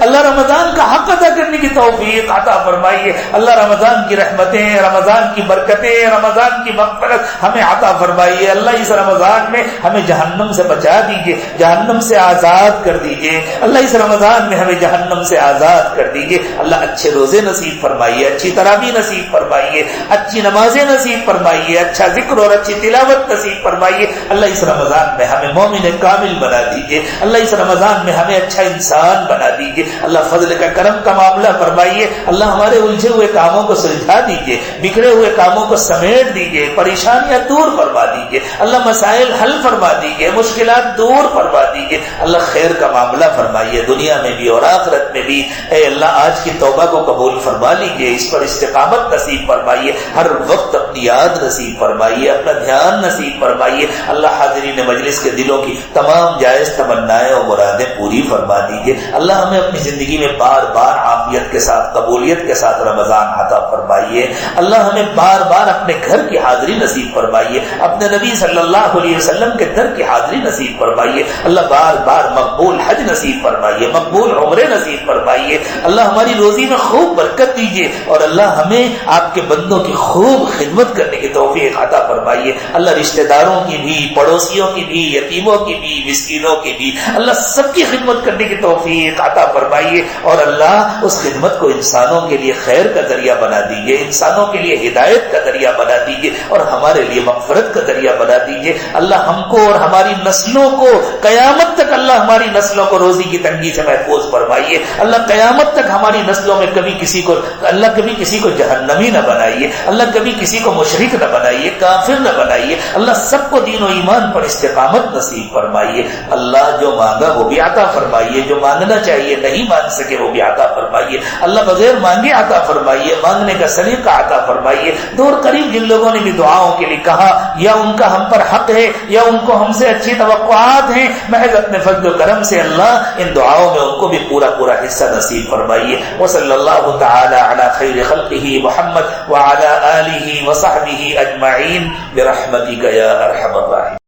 [SPEAKER 1] اللہ رمضان کا حق ادا کرنے کی توفیق عطا فرمائیے، اللہ رمضان کی رحمتیں، رمضان کی برکتیں، رمضان کی مغفرت ہمیں عطا فرمائیے، اللہ اس رمضان میں ہمیں جہنم سے بچا دیجیے، جہنم سے آزاد کر دیجیے، اللہ اس رمضان میں ہمیں جہنم سے آزاد کر دیجیے، اللہ اچھے روزے نصیب فرمائیے، اچھی تراویح نصیب فرمائیے، اچھی نمازیں نصیب فرمائیے، اچھا ذکر اور اچھی تلاوت نصیب فرمائیے، اللہ اس رمضان میں ہمیں مومن کامل بنا دیجیے، اللہ اس رمضان میں ہمیں اچھا انسان بنا دیجیے، اللہ فضل کا کرم کا معاملہ فرمائیے، اللہ ہمارے الجھے ہوئے کاموں کو سلجھا دیجیے، بکھرے ہوئے کاموں کو سمیٹ دیجیے، پریشانیاں دور فرما دیجیے، اللہ مسائل حل فرما دیجیے، مشکلات دور فرما دیجیے، اللہ خیر کا معاملہ فرمائیے دنیا میں بھی اور آخرت میں بھی، اے اللہ آج کی توبہ کو قبول فرما لیجیے، اس پر استقامت نصیب فرمائیے، ہر وقت اپنی یاد نصیب فرمائیے، اپنا دھیان نصیب فرمائیے، اللہ حاضرین مجلس کے دلوں کی تمام جائز تمنائیں اور مرادیں پوری فرما دیجیے، اللہ ہمیں اپنی زندگی میں بار بار عافیت کے ساتھ قبولیت کے ساتھ رمضان عطا فرمائیے، اللہ ہمیں بار بار اپنے گھر کی حاضری نصیب فرمائیے، اپنے نبی صلی اللہ علیہ وسلم کے در کی حاضری نصیب فرمائیے، اللہ بار بار مقبول حج نصیب فرمائیے، مقبول عمرے نصیب فرمائیے، اللہ ہماری روزی میں خوب برکت دیجیے، اور اللہ ہمیں آپ کے بندوں کی خوب خدمت کرنے کی توفیق عطا فرمائیے، اللہ رشتہ داروں کی بھی، پڑوسیوں کی بھی، یتیموں کی بھی، مسکینوں کی بھی، اللہ سب کی خدمت کرنے کی توفیق عطا فرمائیے، اور اللہ اس خدمت کو انسانوں کے لیے خیر کا ذریعہ بنا دیجیے، انسانوں کے لیے ہدایت کا ذریعہ بنا دیجیے، اور ہمارے لیے مغفرت کا ذریعہ بنا دیجیے، اللہ ہم کو اور ہماری نسلوں کو قیامت تک، اللہ ہماری نسلوں کو روزی کی تنگی سے محفوظ فرمائیے، اللہ قیامت تک ہماری نسلوں میں کبھی کسی کو جہنمی نہ بنائیے، اللہ کبھی کسی کو مشرک نہ بنائیے، کافر نہ بنائیے، اللہ سب کو دین و ایمان پر استقامت نصیب فرمائیے، اللہ جو مانگا وہ بھی عطا فرمائیے، جو مانگنا چاہیے نہیں مانگ سکے وہ بھی عطا فرمائیے، اللہ بغیر مانگے عطا فرمائیے، مانگنے کا سلیقہ عطا فرمائیے، دور قریب جن لوگوں نے بھی دعاؤں کے لیے کہا، یا ان کا ہم پر حق ہے یا ان کو ہم سے اچھی توقعات ہیں، محض اپنے فضل و کرم سے اللہ ان دعاؤں میں ان کو بھی پورا حصہ نصیب فرمائیے، وصلی اللہ تعالی علی خیر خلقہ محمد وعلی آلہ وصحبہ اجمعین برحمتک یا ارحم الراحمین۔